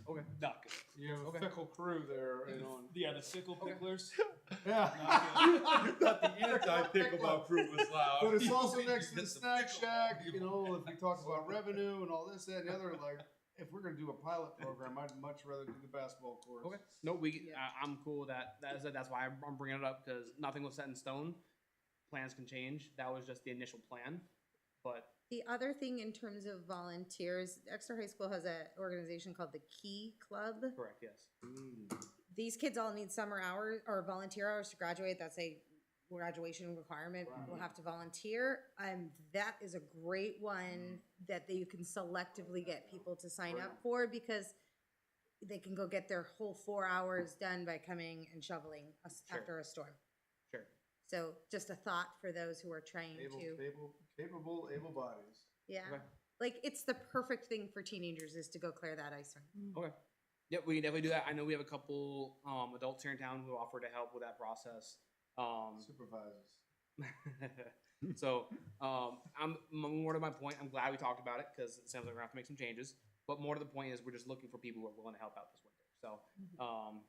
Okay. not good. You have a Okay. fickle crew there, you know. Yeah, the sickle picklers. Yeah. Thought the anti-pickleball crew was loud. But it's also next to the snack shack, you know, if we talk about revenue and all this, that, and the other, like, if we're gonna do a pilot program, I'd much rather do the basketball course. Okay. No, we. Yeah. I'm cool with that. That's why I'm bringing it up because nothing was set in stone. Plans can change. That was just the initial plan, but The other thing in terms of volunteers, Exeter High School has an organization called the Key Club. correct. Yes. These kids all need summer hours or volunteer hours to graduate. That's a graduation requirement. We'll have to volunteer. That is a great one that you can selectively get people to sign up for because they can go get their whole 4 hours done by coming and shoveling Sure. after a storm. Sure. So just a thought for those who are trying to, Capable, able bodies. yeah. Okay. Like, it's the perfect thing for teenagers is to go clear that ice rink. Okay. Yep, we can definitely do that. I know we have a couple adults here in town who offer to help with that process. Supervisors. So, I'm more to my point. I'm glad we talked about it because it sounds like we're gonna have to make some changes. But more to the point is we're just looking for people who are willing to help out this winter. So,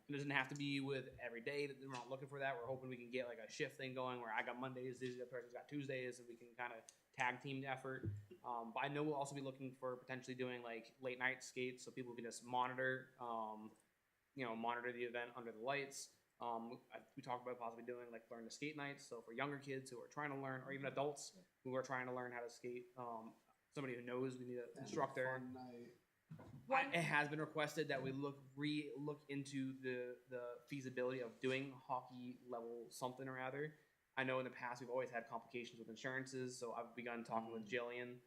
it doesn't have to be with every day. That we're not looking for that. We're hoping we can get like a shift thing going where I got Mondays, the other person's got Tuesdays, and we can kind of tag team the effort. But I know we'll also be looking for potentially doing like late night skates so people can just monitor, monitor the event under the lights. We talked about possibly doing like learn to skate nights. So for younger kids who are trying to learn, or even adults who are trying to learn how to skate, somebody who knows we need an instructor. Fun night. It has been requested that we look into the feasibility of doing hockey level something or other. I know in the past we've always had complications with insurances, so I've begun talking with Jillian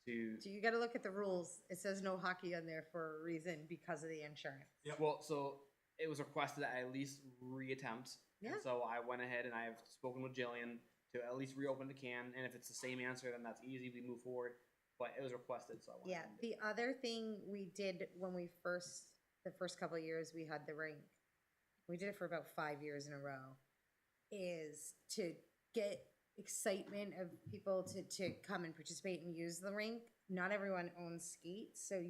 to. So you got to look at the rules. It says no hockey on there for a reason because of the insurance. Yeah. Well, so it was requested that I at least reattempt. Yeah. And so I went ahead and I have spoken with Jillian to at least reopen the can, and if it's the same answer, then that's easy. We move forward. But it was requested, so I went Yeah. ahead and did The other thing we did when the first couple of years we had the rink, we did it for about 5 years in a row, is to get excitement of people to come and participate and use the rink. Not everyone owns skates, so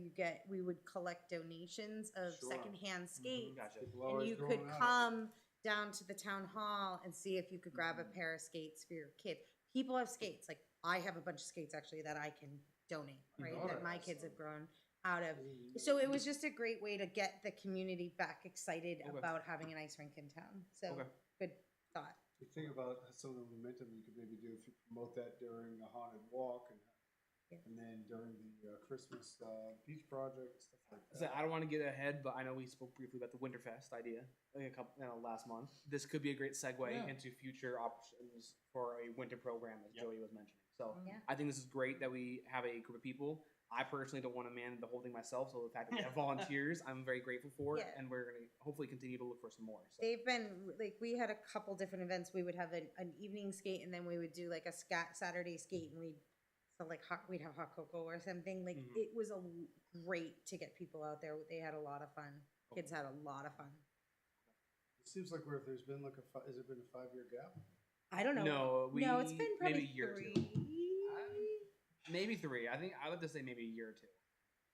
we would collect donations of Sure. secondhand skates. Gotcha. People And always you going could out. come down to the town hall and see if you could grab a pair of skates for your kid. People have skates. Like I have a bunch of skates actually that I can donate, right? Oh, That my that's kids have awesome. grown out of. So it was just a great way to get the community back excited Okay. about having an ice rink in town. So Okay. good thought. You think about some of the momentum you could maybe do if you promote that during a haunted walk Yeah. and then during the Christmas beach project, stuff like So that. I don't want to get ahead, but I know we spoke briefly about the Winterfest idea like last month. This could be a great segue Yeah. into future options for a winter program, as Joey was mentioning. So Yeah. I think this is great that we have a group of people. I personally don't want to man the whole thing myself, so the fact that we have volunteers, I'm very grateful for it, Yeah. and we're going to hopefully continue to look for some more. So. They've been like we had a couple different events. We would have an evening skate, and then we would do like a Saturday skate, and we'd have hot cocoa or something. Like Mhm. it was great to get people out there. They had a lot of fun. Kids had a lot of fun. It seems like there's been like has it been a 5-year gap? I don't know. No, it's been maybe probably a year or two. 3. Maybe 3. I think I would just say maybe a year or 2,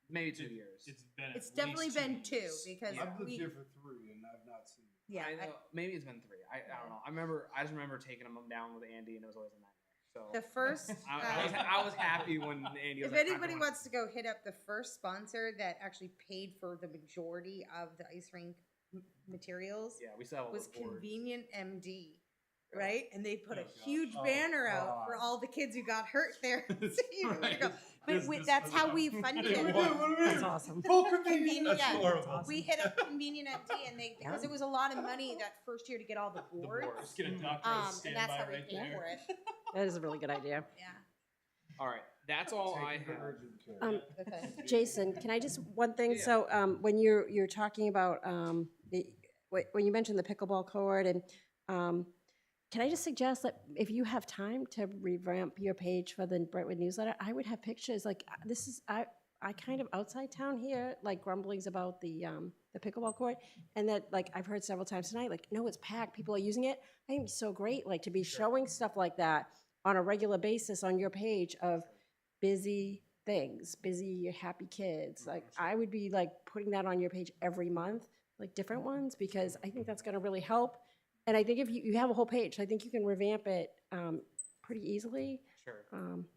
maybe 2 years. It's been. It's at definitely least been 2 years. because Yeah. I've lived we. here for 3 and I've not seen it. Yeah, I know, maybe it's been 3. I don't know. I just remember taking them down with Andy, and it was always a nightmare. So the first. I was happy when Andy was If like, anybody "I'm going." wants to go hit up the first sponsor that actually paid for the majority of the ice rink materials Yeah, we still have all was those boards. Convenient MD, right? And they put a Oh, gosh. huge Oh, banner out for God. all the kids who got hurt there. So you know where to Right. go. But This that's was how we funded Yeah, it. That's awesome. Convenient, That's horrible. We hit up Convenient MD, and because it was a lot of money that first year to get all the boards. Just get a doctor to And stand that's by how we right paid there. for it. That is a really good idea. Yeah. All right, that's all I Taking have. urgent care. Okay. Jason, can I just, one thing, Yeah. so when you're talking about, when you mentioned the pickleball court, and can I just suggest that if you have time to revamp your page for the Brentwood newsletter, I would have pictures, like, this is, I kind of outside town here, like grumblings about the pickleball court, and that, like, I've heard several times tonight, like, no, it's packed, people are using it. I think it's so great, like, to be showing stuff like that on a regular basis on your page of busy things, busy, happy kids. Like, I would be like putting that on your page every month, like different ones, because I think that's gonna really help. And I think if you have a whole page, I think you can revamp it pretty easily. Sure.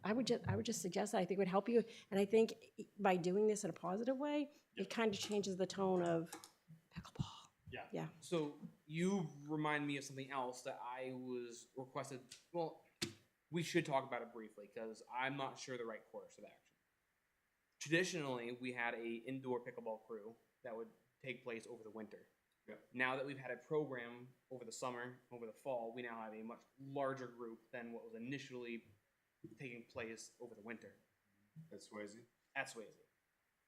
I would just suggest that. I think it would help you. And I think by doing this in a positive way, it kind of changes the tone of pickleball. Yeah. So you remind me of something else that I was requested. Well, we should talk about it briefly because I'm not sure the right course of action. Traditionally, we had a indoor pickleball crew that would take place over the winter. Yep. Now that we've had a program over the summer, over the fall, we now have a much larger group than what was initially taking place over the winter That's Swayze. at Swayze.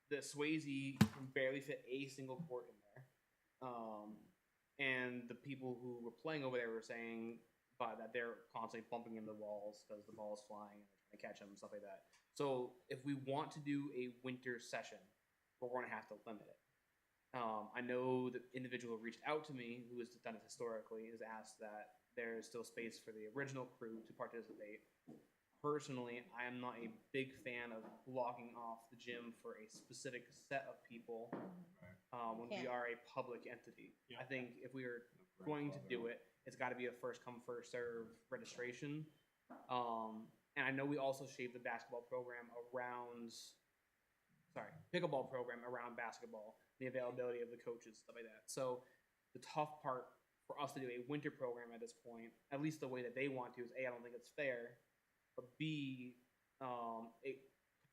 The Swayze can barely fit a single court in there. And the people who were playing over there were saying that they're constantly bumping into the walls because the ball is flying and they're trying to catch them and stuff like that. So if we want to do a winter session, we're going to have to limit it. I know the individual who reached out to me, who has done it historically, has asked that there is still space for the original crew to participate. Personally, I am not a big fan of blocking off the gym for a specific set of people when we Yeah. are a public entity. Yeah. I think if we are going to do it, it's got to be a first come first serve registration. And I know we also shaved the basketball program around, pickleball program around basketball, the availability of the coaches, stuff like that. So the tough part for us to do a winter program at this point, at least the way that they want to, is A, I don't think it's fair, but B, I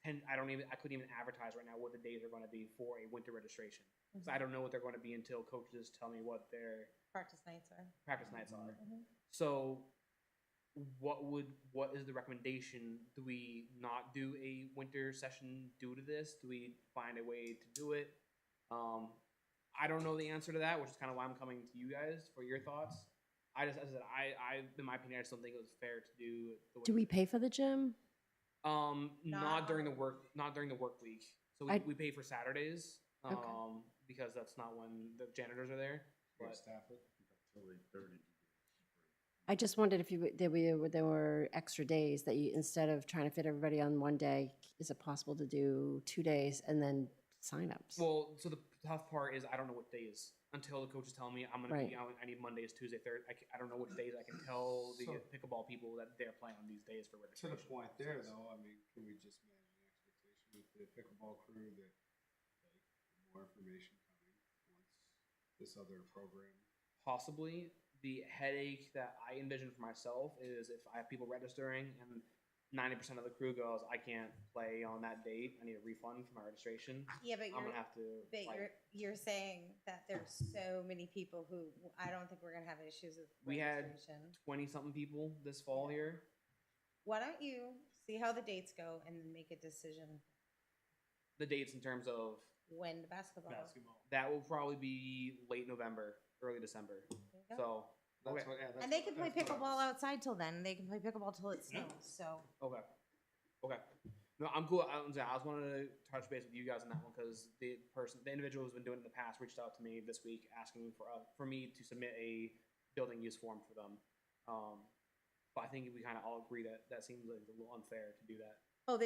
couldn't even advertise right now what the days are going to be for a winter registration. Because I don't know what they're going to be until coaches tell me what their Practice nights are. practice nights are. Mhm. So what is the recommendation? Do we not do a winter session due to this? Do we find a way to do it? I don't know the answer to that, which is kind of why I'm coming to you guys for your thoughts. As I said, in my opinion, I just don't think it was fair to do the Do we pay for the gym? not during the on- work week. So I- we pay for Saturdays, Okay. because that's not when the janitors are there. But Staff it. Till 8:30. I just wondered if there were extra days that you, instead of trying to fit everybody on one day, is it possible to do 2 days and then signups? well, so the tough part is I don't know what days until the coaches tell me I'm gonna be. I need Mondays, Tuesday, Thursday. I don't know which days I can tell the So- pickleball people that they're playing on these days for To registration. the point there, though, I mean, can we just manage the expectation with the pickleball crew that more information coming once this other program? Possibly. The headache that I envision for myself is if I have people registering and 90% of the crew goes, I can't play on that date. I need a refund for my registration. Yeah, but I'm gonna have to. but like, you're saying that there's so many people who, I don't think we're gonna have issues with We had registration. 20-something people this fall here. Why don't you see how the dates go and then make a decision The dates in terms of when the basketball. that will probably be late November, early December. There you go. So That's Okay. what, yeah, that's And they what- can play that's what I pickleball was- outside till then. They can play pickleball till it snows, so. okay. No, I'm cool. I was wanted to touch base with you guys on that one because the individual who's been doing it in the past reached out to me this week asking for me to submit a building use form for them. But I think we kind of all agree that that seems like a little unfair to do that. Oh,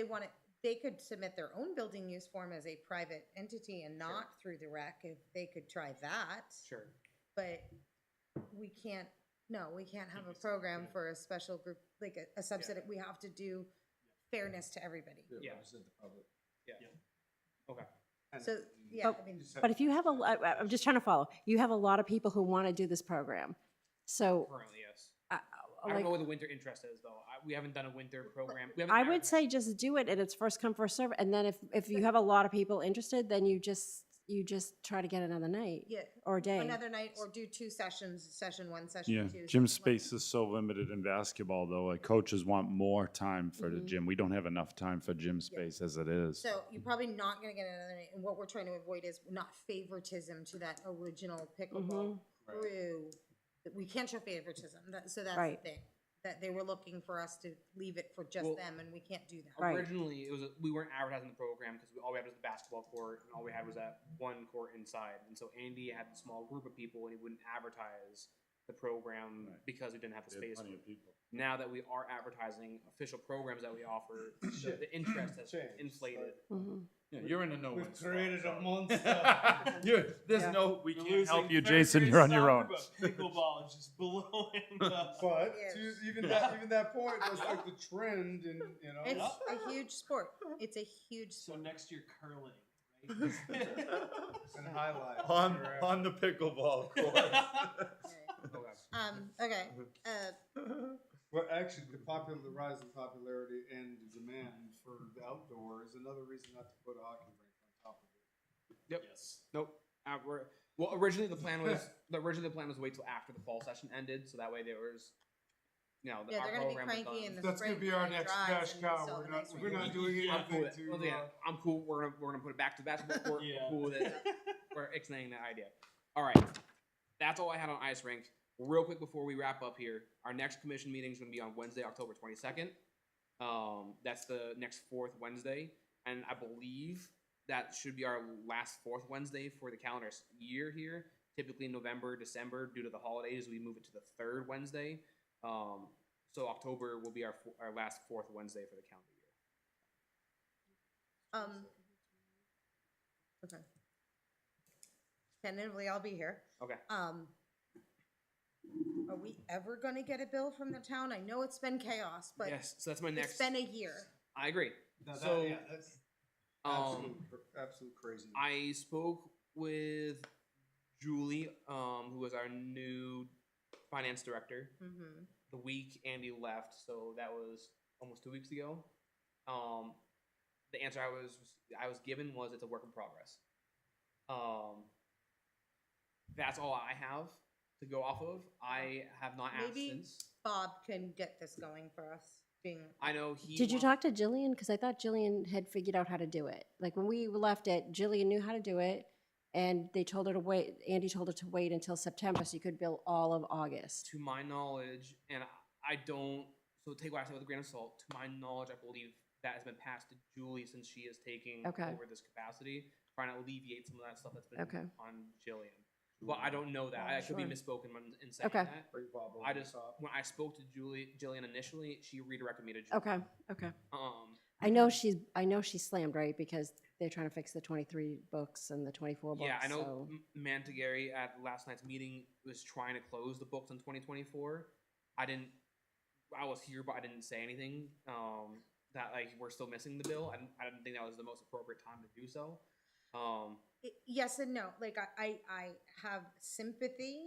they could submit their own building use form as a private entity and not through the rec, if they could try that. Sure. But we can't have a program for a special group, like a subset. We have to do fairness to everybody. Yeah. Represent the public. Okay. And- So, yeah, But- I mean, But if you have I'm just trying to follow, you have a lot of people who want to do this program. So Currently, yes. I I don't know what the winter interest is though. We haven't done a winter program. We haven't I would advertised. say just do it and it's first come, first serve. And then if you have a lot of people interested, then you just try to get another night yeah, or day. another night or do two sessions, session one, session Yeah, two. gym session one. space is so limited in basketball, though. Like, coaches want more time for the Mhm. gym. We don't have enough time for gym space as it is. So you're probably not gonna get another night, and what we're trying to avoid is not favoritism to that original pickleball crew. That we can't show favoritism, so that's the Right. thing. That they were looking for us to leave it for just Well, them, and we can't do that. Right. Originally, we weren't advertising the program because all we had was the basketball court, and all we had was that one court inside. And so Andy had a small group of people, and he wouldn't advertise the program Right. because we didn't have the We had space. plenty of people. Now that we are advertising official programs that we offer, the interest has Changed. inflated. Mhm. Yeah, you're in a no-win We've spot, created a so. monster. There's Yeah. no, we We're can't help losing you, third Jason. grade You're on your soccer, own. but Pickleball is just blowing up. But Yes. even that point was like the trend, and you know. It's a huge sport. It's a huge So sport. next year curling, right? And highlight. On the pickleball court. Okay. But actually, the rise in popularity and the demand for the outdoor is another reason not to put a hockey rink on top of it. Yep. Yes. Nope. Originally the plan was to wait till after the fall session ended, so that way there was, Yeah, our they're gonna be program was cranky done. in the That's spring. gonna be our when it next dries cash and cow. sell the next We're one. not doing I'm cool with anything it. Once to. again, I'm cool. We're gonna put it back to the basketball court. Yeah. I'm cool with it. We're ixnaying that idea. All right, that's all I had on ice rink. Real quick before we wrap up here, our next commission meeting is gonna be on Wednesday, October 22nd. That's the next fourth Wednesday, and I believe that should be our last fourth Wednesday for the calendar year here. Typically November, December, due to the holidays, we move it to the third Wednesday. So October will be our last fourth Wednesday for the calendar year. Okay. Tentatively, I'll be here. Okay. Are we ever gonna get a bill from the town? I know it's been chaos, but Yes, so that's my next. it's been a year. I agree. That's Um, absolute crazy. I spoke with Julie, who was our new finance director, Mm-hmm. the week Andy left, so that was almost 2 weeks ago. The answer I was given was it's a work in progress. That's all I have to go off of. I have not asked Maybe since. Bob can get this going for us. I know he. Did you talk to Jillian? Because I thought Jillian had figured out how to do it. Like when we left it, Jillian knew how to do it, and they told her to wait. Andy told her to wait until September so you could bill all of August. To my knowledge, and I don't. So take what I say with a grain of salt. To my knowledge, I believe that has been passed to Julie since she is taking over this capacity, trying to alleviate some of that stuff that's been on Jillian. But I don't know that. I could be misspoken in saying that. I just when I spoke to Jillian initially, she redirected me to Julie. Okay. I know she's slammed, right? Because they're trying to fix the 23 books and the 24 books. Yeah, I know so. Mantagary at last night's meeting was trying to close the books in 2024. I was here, but I didn't say anything. That like we're still missing the bill. I didn't think that was the most appropriate time to do so. Yes and no. Like I have sympathy,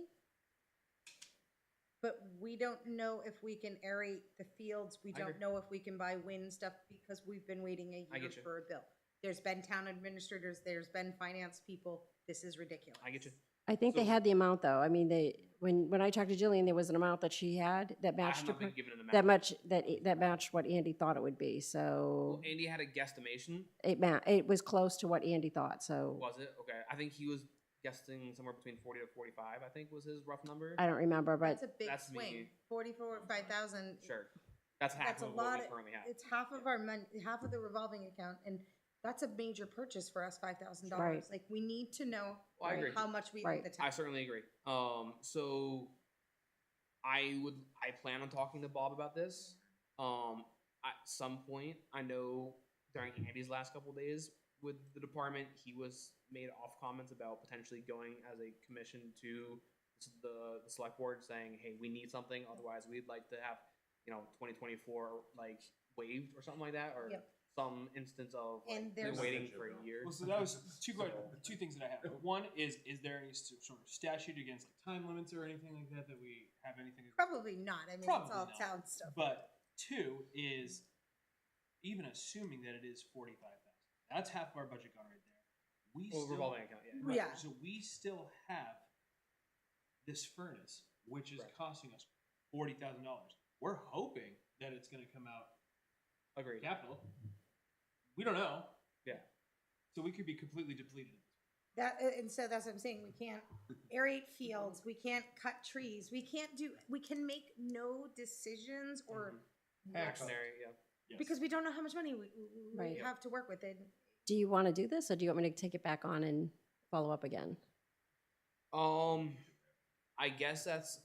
but we don't know if we can aerate the fields. We don't know if we can buy wind stuff because we've been waiting a year for a bill. There's been town administrators. There's been finance people. This is ridiculous. I get you. I think they had the amount though. I mean, when I talked to Jillian, there was an amount that she had that I matched have not been given an amount. that matched what Andy thought it would be. So Well, Andy had a guesstimation. it was close to what Andy thought. So Was it? Okay. I think he was guessing somewhere between 40 to 45, I think was his rough number. I don't remember, but That's a big That's swing. me. 44 or 5,000. Sure. That's half That's a of what lot. we currently have. It's half of our money, half of the revolving account, and that's a major purchase for us. $5,000. Right. Like we need to know Well, I agree. how much we owe the town. I certainly agree. So I plan on talking to Bob about this. At some point, I know during Andy's last couple days with the department, he was made off comments about potentially going as a commission to the select board saying, hey, we need something. Otherwise, we'd like to have, 2024 like waived or something like that, or some instance of And been there's- waiting for a year. Well, so that was two things that I have. One is there any sort of statute against like time limits or anything like that we have anything? Probably not. I mean, Probably it's all not. town stuff. But two is even assuming that it is 45,000. That's half of our budget gone right there. We still Revolving account, yeah. Right, Yeah. So we still have this furnace, which is Right. costing us $40,000. We're hoping that it's going to come out Agreed. capital. We don't know. Yeah. So we could be completely depleted. And so that's what I'm saying. We can't aerate fields. We can't cut trees. We can make no decisions or Actionary, yeah. Yes. because we don't know how much money we Right. have to work with. And do you want to do this, or do you want me to take it back on and follow up again? I guess that's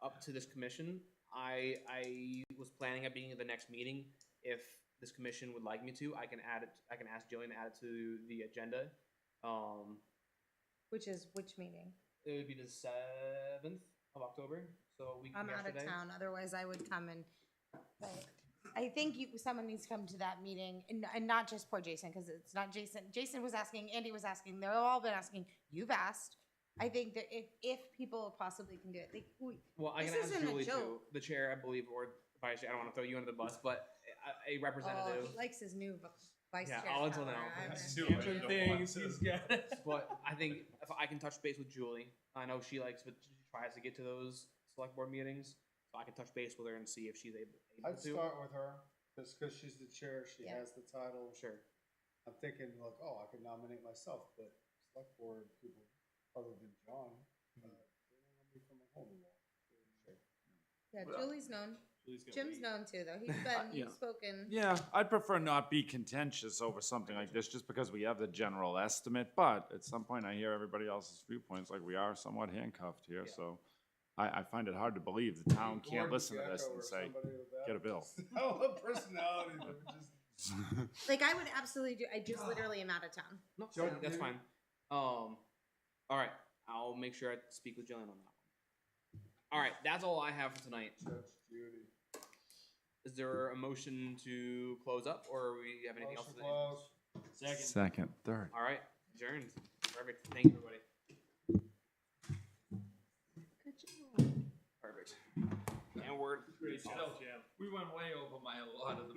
up to this commission. I was planning at being at the next meeting. If this commission would like me to, I can add it. I can ask Jillian to add it to the agenda. which meeting? It would be the 7th of October. So a week from I'm out of yesterday. town. Otherwise, I would come and. But I think someone needs to come to that meeting, and not just poor Jason, because it's not Jason. Jason was asking, Andy was asking. They've all been asking. You've asked. I think that if people possibly can do it, Well, I this can ask isn't a Julie too, joke. the chair, I believe, or vice chair. I don't want to throw you under the bus, but a Oh, representative. he likes his new vice Yeah, chair. I'll until power. now. I- Different things. He's got. But I think if I can touch base with Julie, I know she likes, but she tries to get to those select board meetings. So I can touch base with her and see if she's able I'd to. start with her, just because she's the chair, she Yeah. has the title. Sure. I'm thinking like, oh, I could nominate myself, but select board people other than John, they don't want me from a hole in the wall. Yeah, Julie's known. Julie's got Jim's weight. known too, though. He's yeah. spoken. Yeah, I'd prefer not be contentious over something like this, just because we have the general estimate, but at some point I hear everybody else's viewpoints, like we are somewhat handcuffed here, Yeah. so I find it hard to believe the town can't listen to this and say, get a bill. Oh, a personality that would just. Like, I would absolutely do, I just literally am out of town. No, Jordan, that's you- fine. All right, I'll make sure I speak with Jillian on that one. All right, that's all I have for tonight. Judge Judy. Is there a motion to close up, or we have anything else? Motion to closed. Second, third. All right, adjourned. Perfect. Thank you, everybody. Good job. Perfect. And we're Pretty chill, Jim. We went way over my allotted